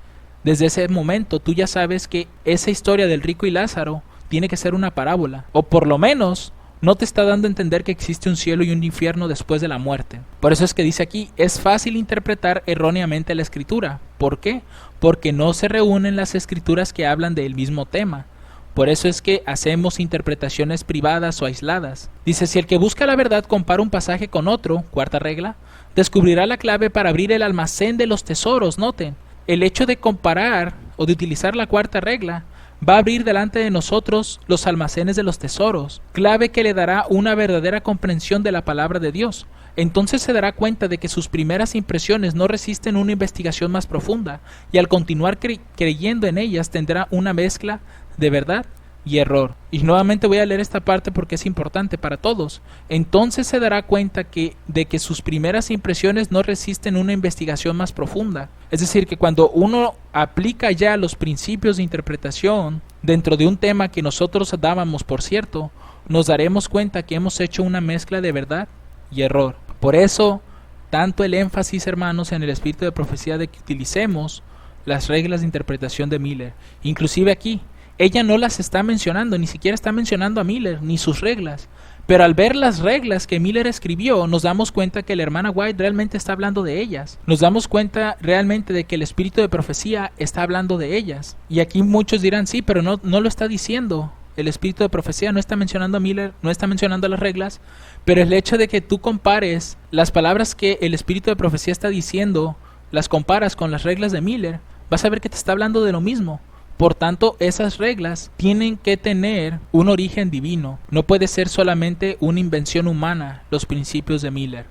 Speaker 1: desde ese momento tú ya sabes que esa historia del rico y Lázaro tiene que ser una parábola, o por lo menos no te está dando a entender que existe un cielo y un infierno después de la muerte. Por eso es que dice aquí, es fácil interpretar erróneamente la Escritura. ¿Por qué? Porque no se reúnen las Escrituras que hablan del mismo tema. Por eso es que hacemos interpretaciones privadas o aisladas. Dice, si el que busca la verdad compara un pasaje con otro, cuarta regla, descubrirá la clave para abrir el almacén de los tesoros. Noten, el hecho de comparar o de utilizar la cuarta regla va a abrir delante de nosotros los almacenes de los tesoros, clave que le dará una verdadera comprensión de la palabra de Dios. Entonces se dará cuenta de que sus primeras impresiones no resisten una investigación más profunda, y al continuar creyendo en ellas tendrá una mezcla de verdad y error. Y nuevamente voy a leer esta parte porque es importante para todos. Entonces se dará cuenta de que sus primeras impresiones no resisten una investigación más profunda. Es decir, que cuando uno aplica ya los principios de interpretación dentro de un tema que nosotros dábamos por cierto, nos daremos cuenta que hemos hecho una mezcla de verdad y error. Por eso, tanto el énfasis, hermanos, en el espíritu de profecía de que utilicemos las reglas de interpretación de Miller. Inclusive aquí, ella no las está mencionando, ni siquiera está mencionando a Miller, ni sus reglas. Pero al ver las reglas que Miller escribió, nos damos cuenta que la hermana White realmente está hablando de ellas. Nos damos cuenta realmente de que el espíritu de profecía está hablando de ellas. Y aquí muchos dirán, sí, pero no lo está diciendo. El espíritu de profecía no está mencionando a Miller, no está mencionando las reglas. Pero el hecho de que tú compares las palabras que el espíritu de profecía está diciendo, las comparas con las reglas de Miller, vas a ver que te está hablando de lo mismo. Por tanto, esas reglas tienen que tener un origen divino. No puede ser solamente una invención humana, los principios de Miller.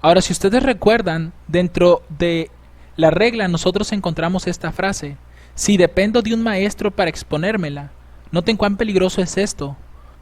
Speaker 1: Ahora, si ustedes recuerdan, dentro de la regla nosotros encontramos esta frase: si dependo de un maestro para exponérmela. Noten cuán peligroso es esto.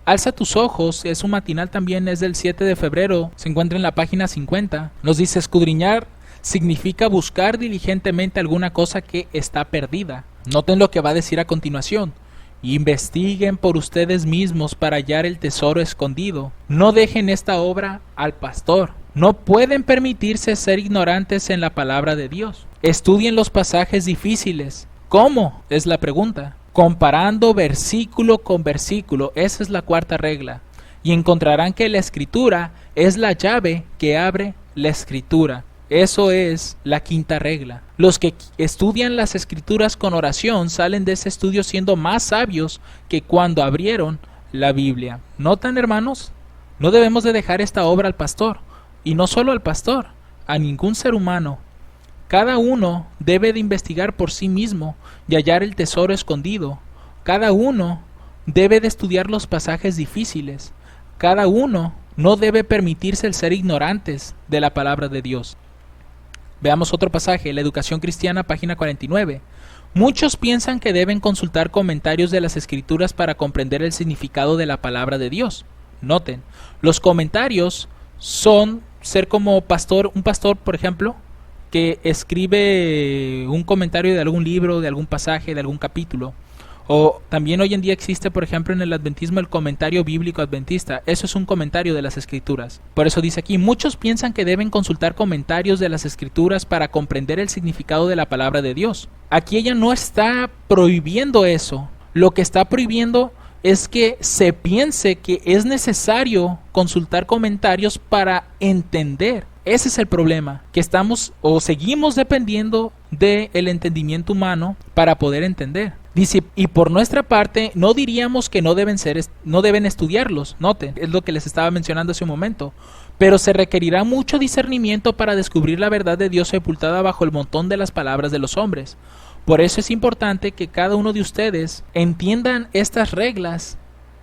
Speaker 1: Alza tus ojos, es un matinal también, es del 7 de febrero, se encuentra en la página 50. Nos dice: escudriñar significa buscar diligentemente alguna cosa que está perdida. Noten lo que va a decir a continuación: investiguen por ustedes mismos para hallar el tesoro escondido. No dejen esta obra al pastor. No pueden permitirse ser ignorantes en la palabra de Dios. Estudien los pasajes difíciles. ¿Cómo? Es la pregunta. Comparando versículo con versículo. Esa es la cuarta regla. Y encontrarán que la escritura es la llave que abre la escritura. Eso es la quinta regla. Los que estudian las escrituras con oración salen de ese estudio siendo más sabios que cuando abrieron la Biblia. ¿Notan, hermanos? No debemos de dejar esta obra al pastor. Y no solo al pastor, a ningún ser humano. Cada uno debe de investigar por sí mismo y hallar el tesoro escondido. Cada uno debe de estudiar los pasajes difíciles. Cada uno no debe permitirse el ser ignorantes de la palabra de Dios. Veamos otro pasaje, la Educación Cristiana, página 49. Muchos piensan que deben consultar comentarios de las Escrituras para comprender el significado de la palabra de Dios. Noten, los comentarios son ser como un pastor, por ejemplo, que escribe un comentario de algún libro, de algún pasaje, de algún capítulo. O también hoy en día existe, por ejemplo, en el adventismo el comentario bíblico adventista. Eso es un comentario de las escrituras. Por eso dice aquí: muchos piensan que deben consultar comentarios de las escrituras para comprender el significado de la palabra de Dios. Aquí ella no está prohibiendo eso. Lo que está prohibiendo es que se piense que es necesario consultar comentarios para entender. Ese es el problema, que estamos o seguimos dependiendo del entendimiento humano para poder entender. Dice, y por nuestra parte no diríamos que no deben estudiarlos. Noten, es lo que les estaba mencionando hace un momento. Pero se requerirá mucho discernimiento para descubrir la verdad de Dios sepultada bajo el montón de las palabras de los hombres. Por eso es importante que cada uno de ustedes entiendan estas reglas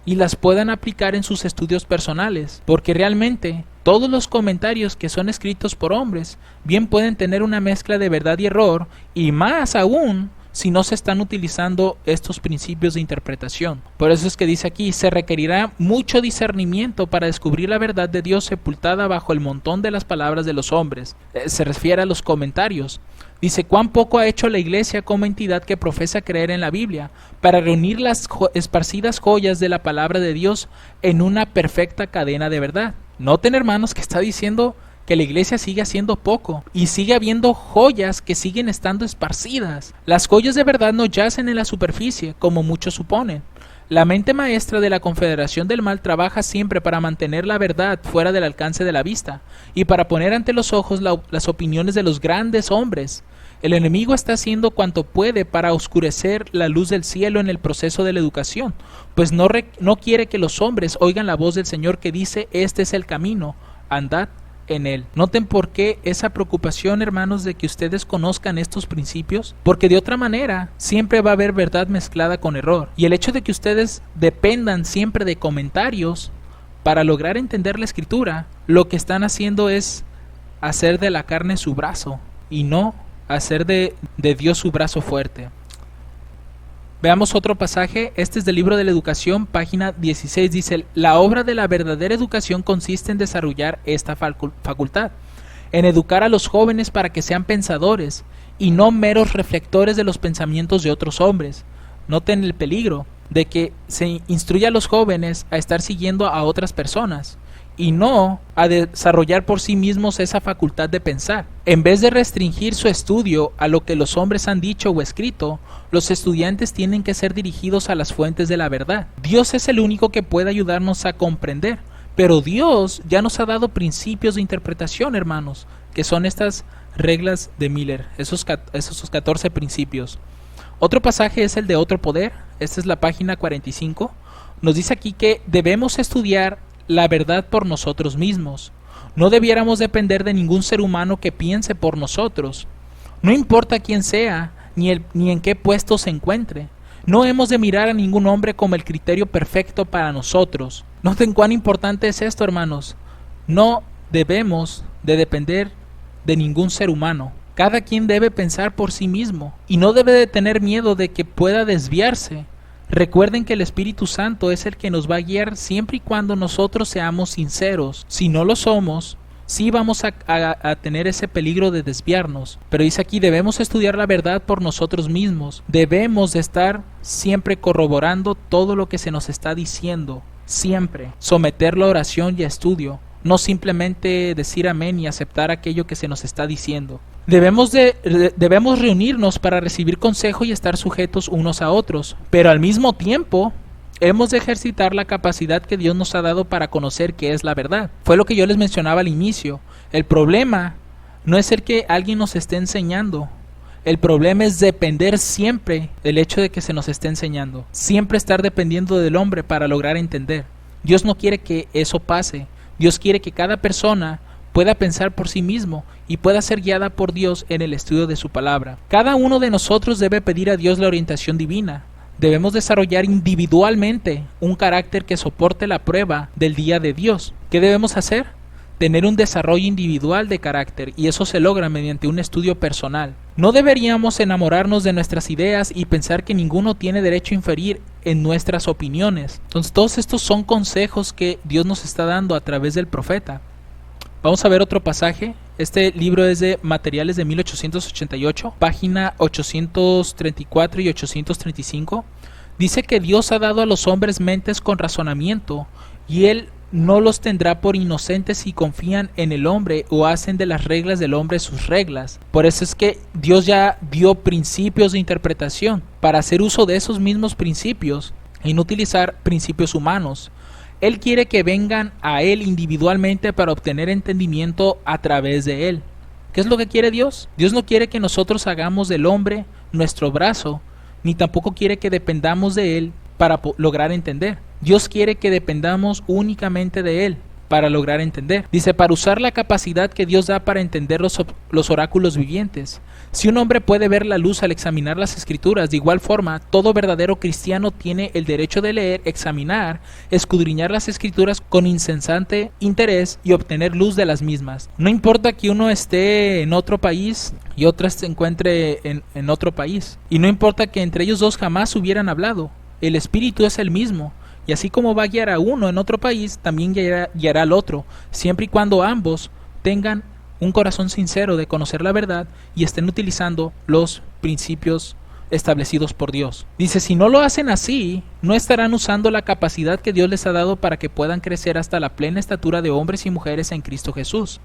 Speaker 1: y las puedan aplicar en sus estudios personales, porque realmente todos los comentarios que son escritos por hombres bien pueden tener una mezcla de verdad y error, y más aún si no se están utilizando estos principios de interpretación. Por eso es que dice aquí: se requerirá mucho discernimiento para descubrir la verdad de Dios sepultada bajo el montón de las palabras de los hombres. Se refiere a los comentarios. Dice: cuán poco ha hecho la iglesia como entidad que profesa creer en la Biblia para reunir las esparcidas joyas de la palabra de Dios en una perfecta cadena de verdad. Noten, hermanos, que está diciendo que la iglesia sigue haciendo poco y sigue habiendo joyas que siguen estando esparcidas. Las joyas de verdad no yacen en la superficie, como muchos suponen. La mente maestra de la Confederación del Mal trabaja siempre para mantener la verdad fuera del alcance de la vista y para poner ante los ojos las opiniones de los grandes hombres. El enemigo está haciendo cuanto puede para oscurecer la luz del cielo en el proceso de la educación, pues no quiere que los hombres oigan la voz del Señor que dice: este es el camino, andad en él. Noten por qué esa preocupación, hermanos, de que ustedes conozcan estos principios, porque de otra manera siempre va a haber verdad mezclada con error. Y el hecho de que ustedes dependan siempre de comentarios para lograr entender la escritura, lo que están haciendo es hacer de la carne su brazo y no hacer de Dios su brazo fuerte. Veamos otro pasaje. Este es del libro de la Educación, página 16. Dice: la obra de la verdadera educación consiste en desarrollar esta facultad, en educar a los jóvenes para que sean pensadores y no meros reflectores de los pensamientos de otros hombres. Noten el peligro de que se instruya a los jóvenes a estar siguiendo a otras personas y no a desarrollar por sí mismos esa facultad de pensar. En vez de restringir su estudio a lo que los hombres han dicho o escrito, los estudiantes tienen que ser dirigidos a las fuentes de la verdad. Dios es el único que puede ayudarnos a comprender, pero Dios ya nos ha dado principios de interpretación, hermanos, que son estas reglas de Miller, esos 14 principios. Otro pasaje es el de Otro Poder. Esta es la página 45. Nos dice aquí que debemos estudiar la verdad por nosotros mismos. No debiéramos depender de ningún ser humano que piense por nosotros. No importa quién sea, ni en qué puesto se encuentre. No hemos de mirar a ningún hombre como el criterio perfecto para nosotros. Noten cuán importante es esto, hermanos. No debemos de depender de ningún ser humano. Cada quien debe pensar por sí mismo y no debe de tener miedo de que pueda desviarse. Recuerden que el Espíritu Santo es el que nos va a guiar siempre y cuando nosotros seamos sinceros. Si no lo somos, sí vamos a tener ese peligro de desviarnos. Pero dice aquí, debemos estudiar la verdad por nosotros mismos. Debemos de estar siempre corroborando todo lo que se nos está diciendo. Siempre. Someterlo a oración y a estudio. No simplemente decir amén y aceptar aquello que se nos está diciendo. Debemos reunirnos para recibir consejo y estar sujetos unos a otros, pero al mismo tiempo hemos de ejercitar la capacidad que Dios nos ha dado para conocer qué es la verdad. Fue lo que yo les mencionaba al inicio. El problema no es el que alguien nos esté enseñando. El problema es depender siempre del hecho de que se nos esté enseñando. Siempre estar dependiendo del hombre para lograr entender. Dios no quiere que eso pase. Dios quiere que cada persona pueda pensar por sí mismo y pueda ser guiada por Dios en el estudio de su palabra. Cada uno de nosotros debe pedir a Dios la orientación divina. Debemos desarrollar individualmente un carácter que soporte la prueba del día de Dios. ¿Qué debemos hacer? Tener un desarrollo individual de carácter, y eso se logra mediante un estudio personal. No deberíamos enamorarnos de nuestras ideas y pensar que ninguno tiene derecho a inferir en nuestras opiniones. Entonces, todos estos son consejos que Dios nos está dando a través del profeta. Vamos a ver otro pasaje. Este libro es de Materiales de 1888, página 834 y 835. Dice que Dios ha dado a los hombres mentes con razonamiento, y Él no los tendrá por inocentes si confían en el hombre o hacen de las reglas del hombre sus reglas. Por eso es que Dios ya dio principios de interpretación para hacer uso de esos mismos principios y no utilizar principios humanos. Él quiere que vengan a Él individualmente para obtener entendimiento a través de Él. ¿Qué es lo que quiere Dios? Dios no quiere que nosotros hagamos del hombre nuestro brazo, ni tampoco quiere que dependamos de Él para lograr entender. Dios quiere que dependamos únicamente de Él para lograr entender. Dice, para usar la capacidad que Dios da para entender los oráculos vivientes. Si un hombre puede ver la luz al examinar las Escrituras, de igual forma, todo verdadero cristiano tiene el derecho de leer, examinar, escudriñar las Escrituras con incesante interés y obtener luz de las mismas. No importa que uno esté en otro país y otro se encuentre en otro país. Y no importa que entre ellos dos jamás hubieran hablado. El Espíritu es el mismo. Y así como va a guiar a uno en otro país, también guiará al otro, siempre y cuando ambos tengan un corazón sincero de conocer la verdad y estén utilizando los principios establecidos por Dios. Dice, si no lo hacen así, no estarán usando la capacidad que Dios les ha dado para que puedan crecer hasta la plena estatura de hombres y mujeres en Cristo Jesús.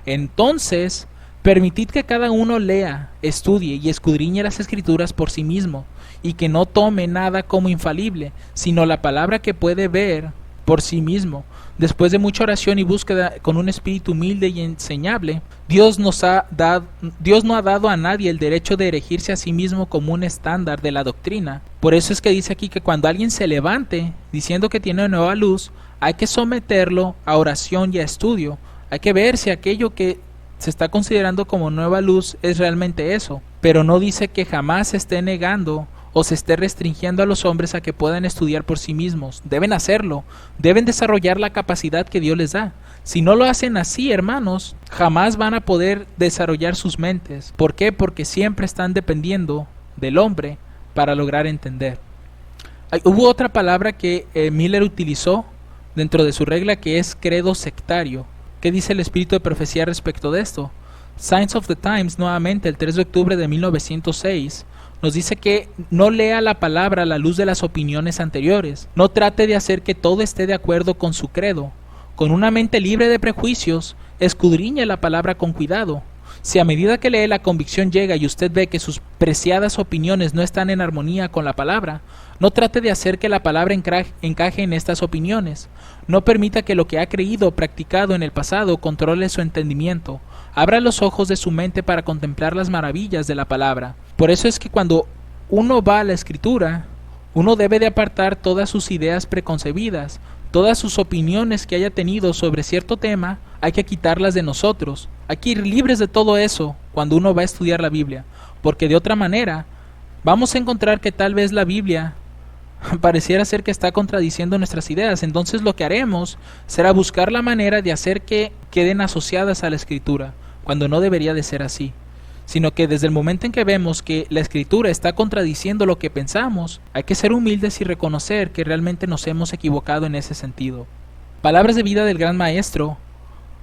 Speaker 1: Entonces, permitid que cada uno lea, estudie y escudriñe las Escrituras por sí mismo, y que no tome nada como infalible, sino la palabra que puede ver por sí mismo. Después de mucha oración y búsqueda con un espíritu humilde y enseñable, Dios no ha dado a nadie el derecho de erigirse a sí mismo como un estándar de la doctrina. Por eso es que dice aquí que cuando alguien se levante diciendo que tiene nueva luz, hay que someterlo a oración y a estudio. Hay que ver si aquello que se está considerando como nueva luz es realmente eso. Pero no dice que jamás se esté negando o se esté restringiendo a los hombres a que puedan estudiar por sí mismos. Deben hacerlo, deben desarrollar la capacidad que Dios les da. Si no lo hacen así, hermanos, jamás van a poder desarrollar sus mentes. ¿Por qué? Porque siempre están dependiendo del hombre para lograr entender. Hubo otra palabra que Miller utilizó dentro de su regla, que es credo sectario. ¿Qué dice el espíritu de profecía respecto de esto? Signs of the Times, nuevamente, el 3 de octubre de 1906, nos dice que no lea la palabra a la luz de las opiniones anteriores. No trate de hacer que todo esté de acuerdo con su credo. con una mente libre de prejuicios, escudriñe la palabra con cuidado. Si a medida que lee la convicción llega y usted ve que sus preciadas opiniones no están en armonía con la palabra, no trate de hacer que la palabra encaje en estas opiniones. No permita que lo que ha creído o practicado en el pasado controle su entendimiento. Abra los ojos de su mente para contemplar las maravillas de la palabra. Por eso es que cuando uno va a la Escritura, uno debe de apartar todas sus ideas preconcebidas, todas sus opiniones que haya tenido sobre cierto tema, hay que quitarlas de nosotros. Hay que ir libres de todo eso cuando uno va a estudiar la Biblia, porque de otra manera vamos a encontrar que tal vez la Biblia pareciera ser que está contradiciendo nuestras ideas. Entonces lo que haremos será buscar la manera de hacer que queden asociadas a la Escritura, cuando no debería de ser así, sino que desde el momento en que vemos que la Escritura está contradiciendo lo que pensamos, hay que ser humildes y reconocer que realmente nos hemos equivocado en ese sentido. Palabras de vida del Gran Maestro,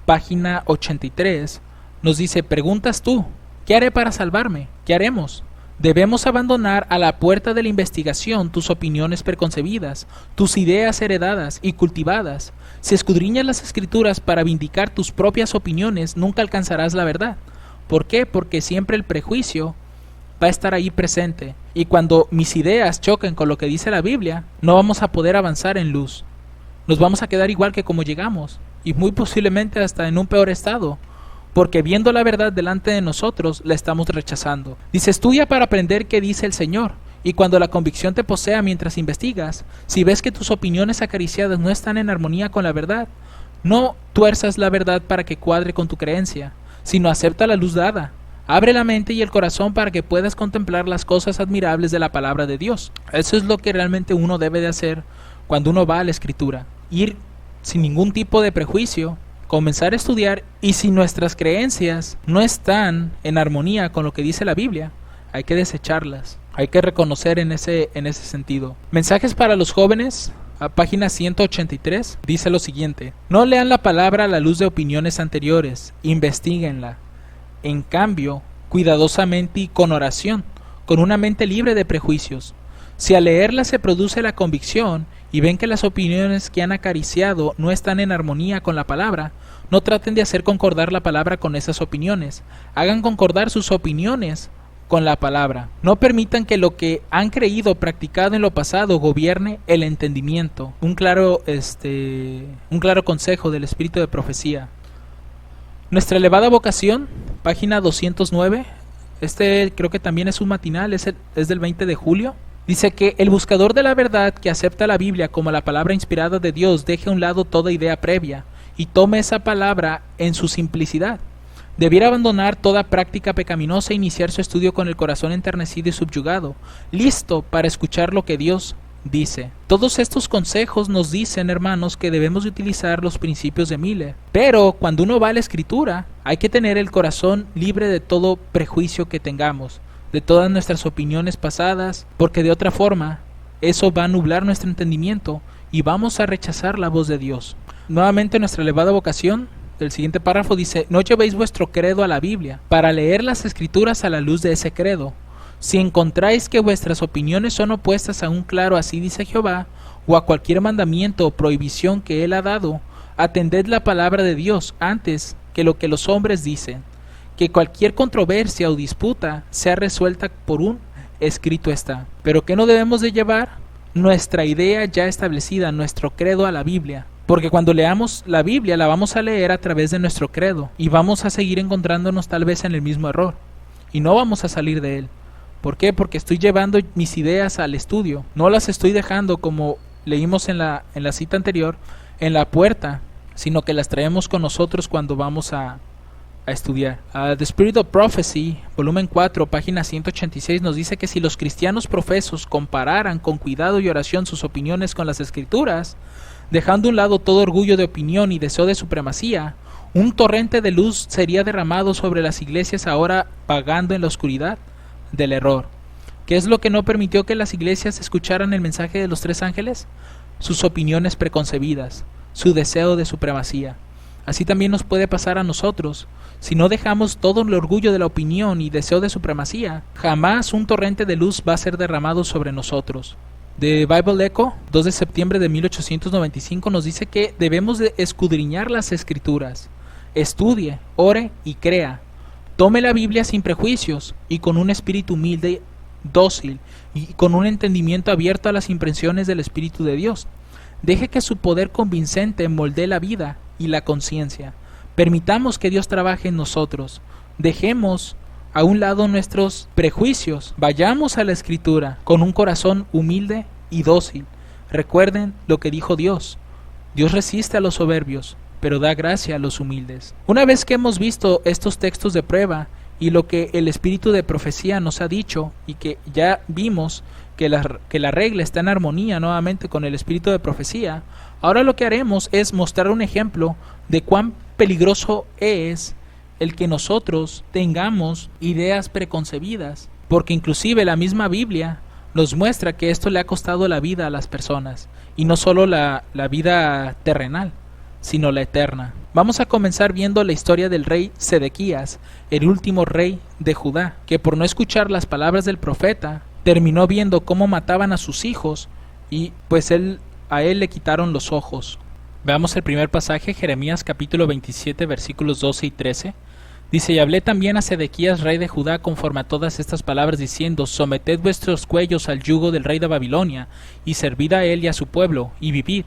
Speaker 1: página 83, nos dice: preguntas tú, ¿qué haré para salvarme? ¿Qué haremos? Debemos abandonar a la puerta de la investigación tus opiniones preconcebidas, tus ideas heredadas y cultivadas. Si escudriñas las Escrituras para vindicar tus propias opiniones, nunca alcanzarás la verdad. ¿Por qué? Porque siempre el prejuicio va a estar ahí presente, y cuando mis ideas choquen con lo que dice la Biblia, no vamos a poder avanzar en luz. Nos vamos a quedar igual que como llegamos, y muy posiblemente hasta en un peor estado, porque viendo la verdad delante de nosotros, la estamos rechazando. Dice: estudia para aprender qué dice el Señor, y cuando la convicción te posea mientras investigas, si ves que tus opiniones acariciadas no están en armonía con la verdad, no tuerzas la verdad para que cuadre con tu creencia, sino acepta la luz dada. Abre la mente y el corazón para que puedas contemplar las cosas admirables de la palabra de Dios. Eso es lo que realmente uno debe de hacer cuando uno va a la Escritura. Ir sin ningún tipo de prejuicio, comenzar a estudiar, y si nuestras creencias no están en armonía con lo que dice la Biblia, hay que desecharlas. Hay que reconocer en ese sentido. Mensajes para los jóvenes, a página 183, dice lo siguiente: no lean la palabra a la luz de opiniones anteriores, investíguenla. En cambio, cuidadosamente y con oración, con una mente libre de prejuicios. Si al leerla se produce la convicción y ven que las opiniones que han acariciado no están en armonía con la palabra, no traten de hacer concordar la palabra con esas opiniones. Hagan concordar sus opiniones con la palabra. No permitan que lo que han creído o practicado en lo pasado gobierne el entendimiento. Un claro consejo del espíritu de profecía. Nuestra elevada vocación, página 209, creo que también es un matinal, es del 20 de julio. Dice que el buscador de la verdad que acepta la Biblia como la palabra inspirada de Dios deje a un lado toda idea previa y tome esa palabra en su simplicidad. Debiera abandonar toda práctica pecaminosa e iniciar su estudio con el corazón enternecido y subyugado, listo para escuchar lo que Dios dice. Todos estos consejos nos dicen, hermanos, que debemos de utilizar los principios de Miller. Pero cuando uno va a la Escritura, hay que tener el corazón libre de todo prejuicio que tengamos, de todas nuestras opiniones pasadas, porque de otra forma, eso va a nublar nuestro entendimiento y vamos a rechazar la voz de Dios. Nuevamente, nuestra elevada vocación, el siguiente párrafo dice: no llevéis vuestro credo a la Biblia, para leer las Escrituras a la luz de ese credo. Si encontráis que vuestras opiniones son opuestas a un claro así dice Jehová, o a cualquier mandamiento o prohibición que Él ha dado, atended la palabra de Dios antes que lo que los hombres dicen. Que cualquier controversia o disputa sea resuelta por un escrito está. Pero ¿qué no debemos de llevar? Nuestra idea ya establecida, nuestro credo a la Biblia. Porque cuando leamos la Biblia la vamos a leer a través de nuestro credo y vamos a seguir encontrándonos tal vez en el mismo error y no vamos a salir de él. ¿Por qué? Porque estoy llevando mis ideas al estudio, no las estoy dejando, como leímos en la cita anterior, en la puerta, sino que las traemos con nosotros cuando vamos a estudiar. The Spirit of Prophecy, volumen 4, página 186, nos dice que si los cristianos profesos compararan con cuidado y oración sus opiniones con las Escrituras, dejando a un lado todo orgullo de opinión y deseo de supremacía, un torrente de luz sería derramado sobre las iglesias ahora vagando en la oscuridad del error. ¿Qué es lo que no permitió que las iglesias escucharan el mensaje de los tres ángeles? Sus opiniones preconcebidas, su deseo de supremacía. Así también nos puede pasar a nosotros. Si no dejamos todo el orgullo de la opinión y deseo de supremacía, jamás un torrente de luz va a ser derramado sobre nosotros. de Bible Echo, 2 de septiembre de 1895, nos dice que debemos de escudriñar las escrituras. Estudie, ore y crea. Tome la Biblia sin prejuicios y con un espíritu humilde, dócil y con un entendimiento abierto a las impresiones del Espíritu de Dios. Deje que su poder convincente moldee la vida y la conciencia. Permitamos que Dios trabaje en nosotros. Dejemos a un lado nuestros prejuicios. Vayamos a la Escritura con un corazón humilde y dócil. Recuerden lo que dijo Dios. Dios resiste a los soberbios, pero da gracia a los humildes. Una vez que hemos visto estos textos de prueba y lo que el espíritu de profecía nos ha dicho, y que ya vimos que la regla está en armonía nuevamente con el espíritu de profecía, ahora lo que haremos es mostrar un ejemplo de cuán peligroso es el que nosotros tengamos ideas preconcebidas, porque inclusive la misma Biblia nos muestra que esto le ha costado la vida a las personas, y no solo la vida terrenal, sino la eterna. Vamos a comenzar viendo la historia del rey Sedequías, el último rey de Judá, que por no escuchar las palabras del profeta, terminó viendo cómo mataban a sus hijos, y pues a él le quitaron los ojos. Veamos el primer pasaje, Jeremías capítulo 27, versículos 12 y 13. Dice: y hablé también a Sedequías, rey de Judá, conforme a todas estas palabras, diciendo: someted vuestros cuellos al yugo del rey de Babilonia, y servid a él y a su pueblo, y vivid.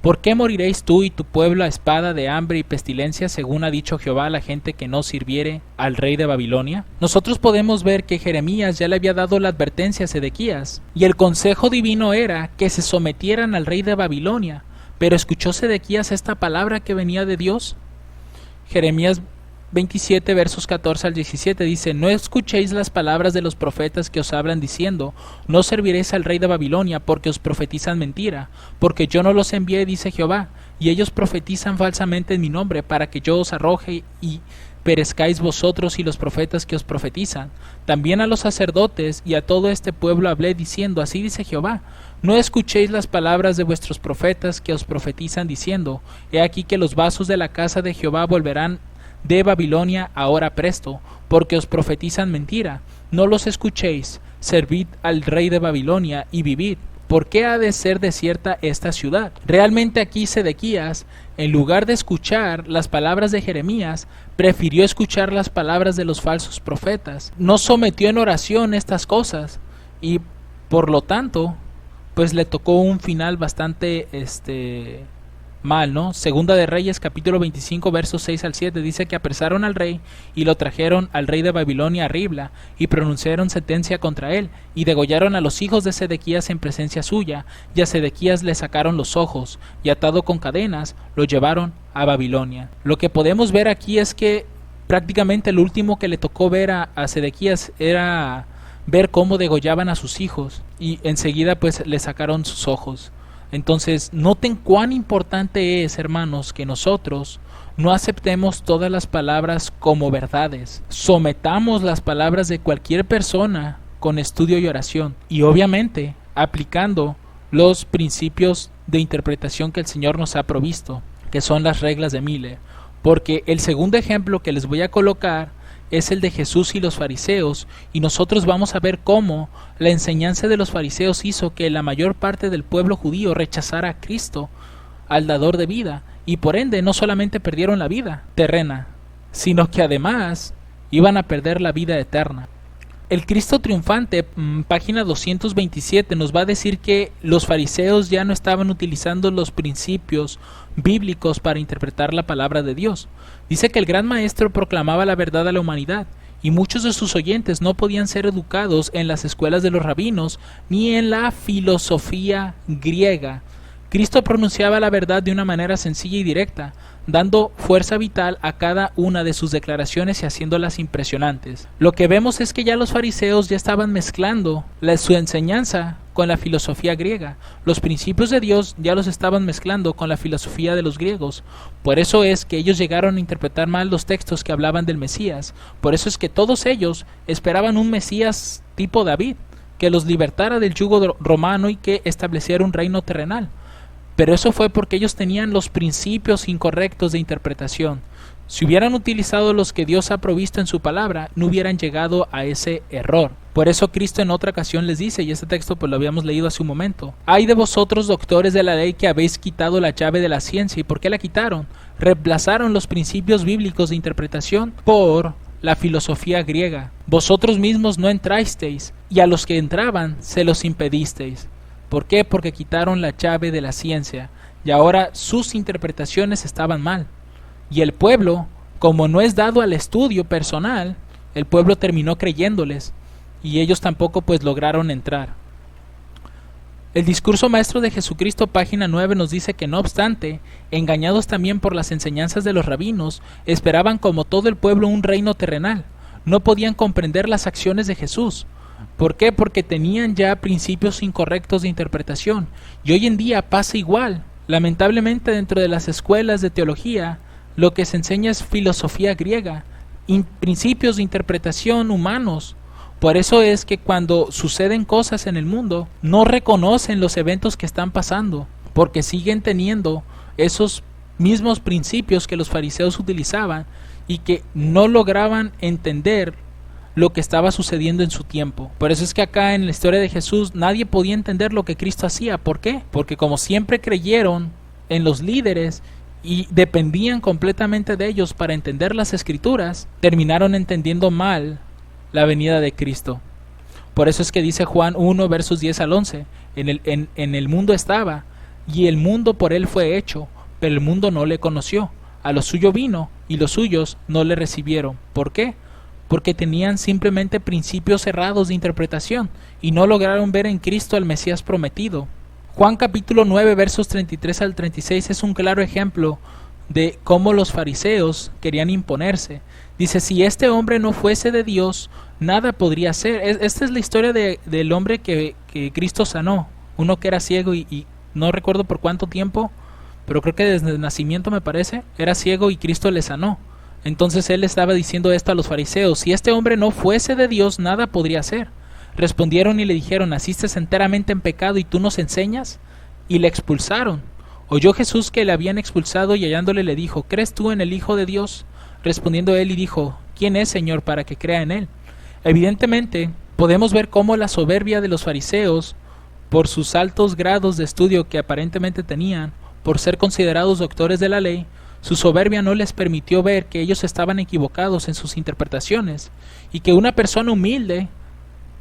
Speaker 1: ¿Por qué moriréis tú y tu pueblo a espada de hambre y pestilencia, según ha dicho Jehová a la gente que no sirviere al rey de Babilonia? Nosotros podemos ver que Jeremías ya le había dado la advertencia a Sedequías, y el consejo divino era que se sometieran al rey de Babilonia. Pero ¿escuchó Sedequías esta palabra que venía de Dios? Jeremías 27 versos 14 al 17 dice: no escuchéis las palabras de los profetas que os hablan diciendo: no serviréis al rey de Babilonia, porque os profetizan mentira, porque yo no los envié, dice Jehová, y ellos profetizan falsamente en mi nombre, para que yo os arroje y perezcáis vosotros y los profetas que os profetizan. También a los sacerdotes y a todo este pueblo hablé diciendo: así dice Jehová, no escuchéis las palabras de vuestros profetas que os profetizan diciendo: he aquí que los vasos de la casa de Jehová volverán de Babilonia ahora presto, porque os profetizan mentira. No los escuchéis, servid al rey de Babilonia y vivid. ¿Por qué ha de ser desierta esta ciudad? Realmente aquí Sedequías, en lugar de escuchar las palabras de Jeremías, prefirió escuchar las palabras de los falsos profetas. No sometió en oración estas cosas, y por lo tanto, pues le tocó un final bastante mal, ¿no? Segunda de Reyes capítulo 25 versos 6 al 7 dice que apresaron al rey y lo trajeron al rey de Babilonia a Ribla y pronunciaron sentencia contra él y degollaron a los hijos de Sedequías en presencia suya, y a Sedequías le sacaron los ojos y atado con cadenas lo llevaron a Babilonia. Lo que podemos ver aquí es que prácticamente lo último que le tocó ver a Sedequías era ver cómo degollaban a sus hijos, y enseguida pues le sacaron sus ojos. Entonces, noten cuán importante es, hermanos, que nosotros no aceptemos todas las palabras como verdades. Sometamos las palabras de cualquier persona con estudio y oración, y obviamente aplicando los principios de interpretación que el Señor nos ha provisto, que son las reglas de Miller. Porque el segundo ejemplo que les voy a colocar es el de Jesús y los fariseos, y nosotros vamos a ver cómo la enseñanza de los fariseos hizo que la mayor parte del pueblo judío rechazara a Cristo, al dador de vida, y por ende no solamente perdieron la vida terrena, sino que además iban a perder la vida eterna. El Cristo triunfante, página 227, nos va a decir que los fariseos ya no estaban utilizando los principios bíblicos para interpretar la palabra de Dios. Dice que el gran maestro proclamaba la verdad a la humanidad, y muchos de sus oyentes no podían ser educados en las escuelas de los rabinos ni en la filosofía griega. Cristo pronunciaba la verdad de una manera sencilla y directa, dando fuerza vital a cada una de sus declaraciones y haciéndolas impresionantes. Lo que vemos es que ya los fariseos ya estaban mezclando su enseñanza con la filosofía griega. Los principios de Dios ya los estaban mezclando con la filosofía de los griegos. Por eso es que ellos llegaron a interpretar mal los textos que hablaban del Mesías. Por eso es que todos ellos esperaban un Mesías tipo David, que los libertara del yugo romano y que estableciera un reino terrenal. Pero eso fue porque ellos tenían los principios incorrectos de interpretación. Si hubieran utilizado los que Dios ha provisto en su palabra, no hubieran llegado a ese error. Por eso Cristo en otra ocasión les dice, y este texto pues lo habíamos leído hace un momento: «Ay de vosotros, doctores de la ley, que habéis quitado la llave de la ciencia». ¿Y por qué la quitaron? Reemplazaron los principios bíblicos de interpretación por la filosofía griega. Vosotros mismos no entrasteis, y a los que entraban se los impedisteis. ¿Por qué? Porque quitaron la llave de la ciencia, y ahora sus interpretaciones estaban mal. Y el pueblo, como no es dado al estudio personal, el pueblo terminó creyéndoles, y ellos tampoco pues lograron entrar. El discurso maestro de Jesucristo, página 9, nos dice que no obstante, engañados también por las enseñanzas de los rabinos, esperaban como todo el pueblo un reino terrenal. No podían comprender las acciones de Jesús. ¿Por qué? Porque tenían ya principios incorrectos de interpretación. Y hoy en día pasa igual. Lamentablemente dentro de las escuelas de teología, lo que se enseña es filosofía griega, principios de interpretación humanos. Por eso es que cuando suceden cosas en el mundo, no reconocen los eventos que están pasando, porque siguen teniendo esos mismos principios que los fariseos utilizaban y que no lograban entender lo que estaba sucediendo en su tiempo. Por eso es que acá en la historia de Jesús nadie podía entender lo que Cristo hacía. ¿Por qué? Porque como siempre creyeron en los líderes y dependían completamente de ellos para entender las escrituras, terminaron entendiendo mal la venida de Cristo. Por eso es que dice Juan 1 versos 10 al 11, en el mundo estaba, y el mundo por él fue hecho, pero el mundo no le conoció. A lo suyo vino, y los suyos no le recibieron. ¿Por qué? Porque tenían simplemente principios errados de interpretación, y no lograron ver en Cristo al Mesías prometido. Juan capítulo 9 versos 33 al 36 es un claro ejemplo de cómo los fariseos querían imponerse. Dice: si este hombre no fuese de Dios, nada podría hacer. Esta es la historia del hombre que Cristo sanó, uno que era ciego y no recuerdo por cuánto tiempo, pero creo que desde el nacimiento me parece, era ciego y Cristo le sanó. Entonces él estaba diciendo esto a los fariseos: si este hombre no fuese de Dios, nada podría hacer. Respondieron y le dijeron: ¿naciste enteramente en pecado y tú nos enseñas? Y le expulsaron. Oyó Jesús que le habían expulsado y hallándole le dijo: ¿crees tú en el Hijo de Dios? Respondiendo él y dijo: ¿quién es, Señor, para que crea en él? Evidentemente podemos ver cómo la soberbia de los fariseos, por sus altos grados de estudio que aparentemente tenían, por ser considerados doctores de la ley, su soberbia no les permitió ver que ellos estaban equivocados en sus interpretaciones, y que una persona humilde,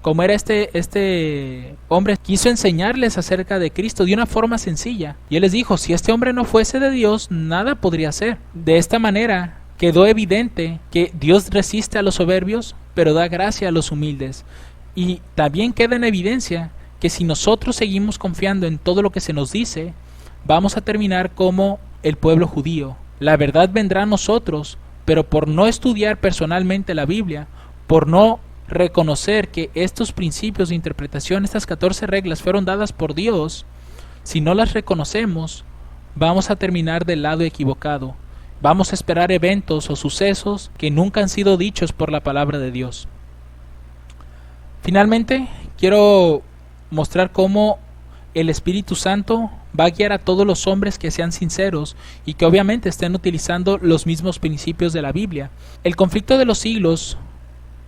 Speaker 1: como era este hombre, quiso enseñarles acerca de Cristo de una forma sencilla. Y él les dijo: si este hombre no fuese de Dios, nada podría hacer. De esta manera quedó evidente que Dios resiste a los soberbios, pero da gracia a los humildes. Y también queda en evidencia que si nosotros seguimos confiando en todo lo que se nos dice, vamos a terminar como el pueblo judío. La verdad vendrá a nosotros, pero por no estudiar personalmente la Biblia, por no reconocer que estos principios de interpretación, estas 14 reglas fueron dadas por Dios, si no las reconocemos, vamos a terminar del lado equivocado. Vamos a esperar eventos o sucesos que nunca han sido dichos por la palabra de Dios. Finalmente, quiero mostrar cómo el Espíritu Santo va a guiar a todos los hombres que sean sinceros y que obviamente estén utilizando los mismos principios de la Biblia. El conflicto de los siglos,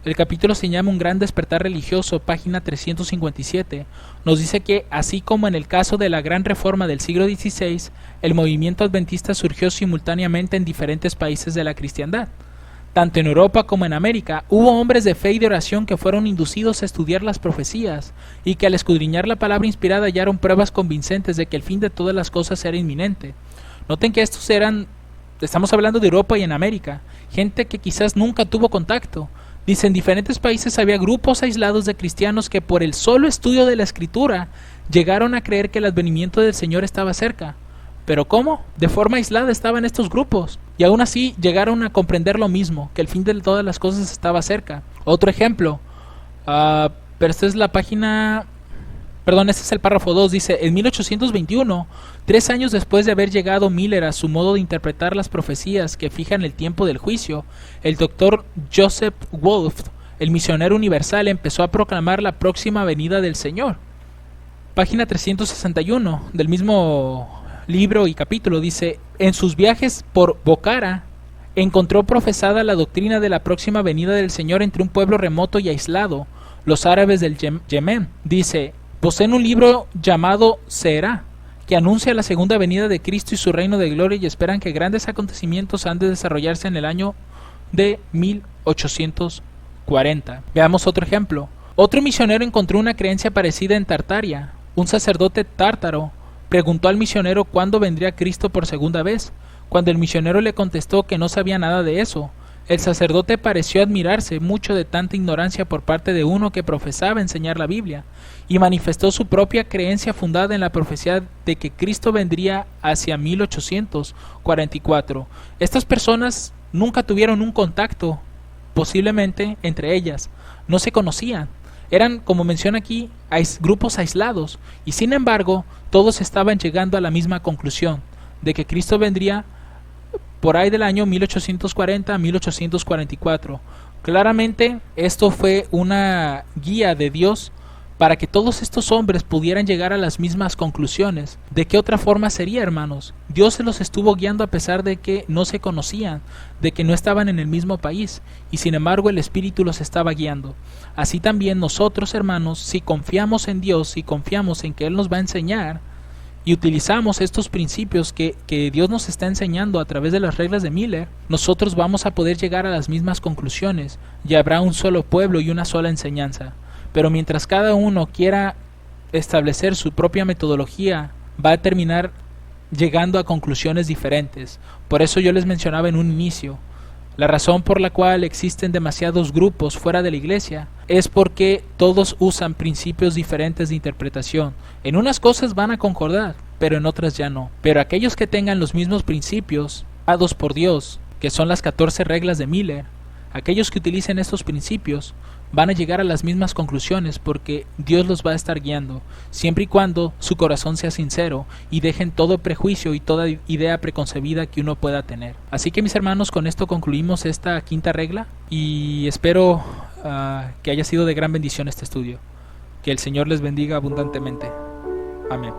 Speaker 1: el capítulo se llama Un gran despertar religioso, página 357, nos dice que, así como en el caso de la gran reforma del siglo XVI, el movimiento adventista surgió simultáneamente en diferentes países de la cristiandad. Tanto en Europa como en América, hubo hombres de fe y de oración que fueron inducidos a estudiar las profecías y que al escudriñar la palabra inspirada hallaron pruebas convincentes de que el fin de todas las cosas era inminente. Noten que estamos hablando de Europa y en América, gente que quizás nunca tuvo contacto. Dice: en diferentes países había grupos aislados de cristianos que por el solo estudio de la Escritura llegaron a creer que el advenimiento del Señor estaba cerca. ¿Pero cómo? De forma aislada estaban estos grupos, y aún así llegaron a comprender lo mismo, que el fin de todas las cosas estaba cerca. Otro ejemplo, pero esta es la página... Perdón, este es el párrafo 2, dice: en 1821, 3 años después de haber llegado Miller a su modo de interpretar las profecías que fijan el tiempo del juicio, el doctor Joseph Wolf, el misionero universal, empezó a proclamar la próxima venida del Señor. Página 361 del mismo libro y capítulo dice: en sus viajes por Bokhara, encontró profesada la doctrina de la próxima venida del Señor entre un pueblo remoto y aislado, los árabes del Yemen. Dice, poseen un libro llamado Será, que anuncia la segunda venida de Cristo y su reino de gloria, y esperan que grandes acontecimientos han de desarrollarse en el año de 1840. Veamos otro ejemplo. Otro misionero encontró una creencia parecida en Tartaria. Un sacerdote tártaro preguntó al misionero cuándo vendría Cristo por segunda vez. Cuando el misionero le contestó que no sabía nada de eso, el sacerdote pareció admirarse mucho de tanta ignorancia por parte de uno que profesaba enseñar la Biblia, y manifestó su propia creencia fundada en la profecía de que Cristo vendría hacia 1844. Estas personas nunca tuvieron un contacto, posiblemente entre ellas, no se conocían. Eran, como menciona aquí, grupos aislados, y sin embargo, todos estaban llegando a la misma conclusión, de que Cristo vendría por ahí del año 1840 a 1844. Claramente, esto fue una guía de Dios para que todos estos hombres pudieran llegar a las mismas conclusiones. ¿De qué otra forma sería, hermanos? Dios se los estuvo guiando a pesar de que no se conocían, de que no estaban en el mismo país, y sin embargo el Espíritu los estaba guiando. Así también nosotros, hermanos, si confiamos en Dios, si confiamos en que Él nos va a enseñar, y utilizamos estos principios que Dios nos está enseñando a través de las reglas de Miller, nosotros vamos a poder llegar a las mismas conclusiones, y habrá un solo pueblo y una sola enseñanza. Pero mientras cada uno quiera establecer su propia metodología, va a terminar llegando a conclusiones diferentes. Por eso yo les mencionaba en un inicio, la razón por la cual existen demasiados grupos fuera de la iglesia es porque todos usan principios diferentes de interpretación. En unas cosas van a concordar, pero en otras ya no. Pero aquellos que tengan los mismos principios dados por Dios, que son las 14 reglas de Miller, aquellos que utilicen estos principios van a llegar a las mismas conclusiones porque Dios los va a estar guiando, siempre y cuando su corazón sea sincero y dejen todo prejuicio y toda idea preconcebida que uno pueda tener. Así que, mis hermanos, con esto concluimos esta quinta regla y espero que haya sido de gran bendición este estudio. Que el Señor les bendiga abundantemente. Amén.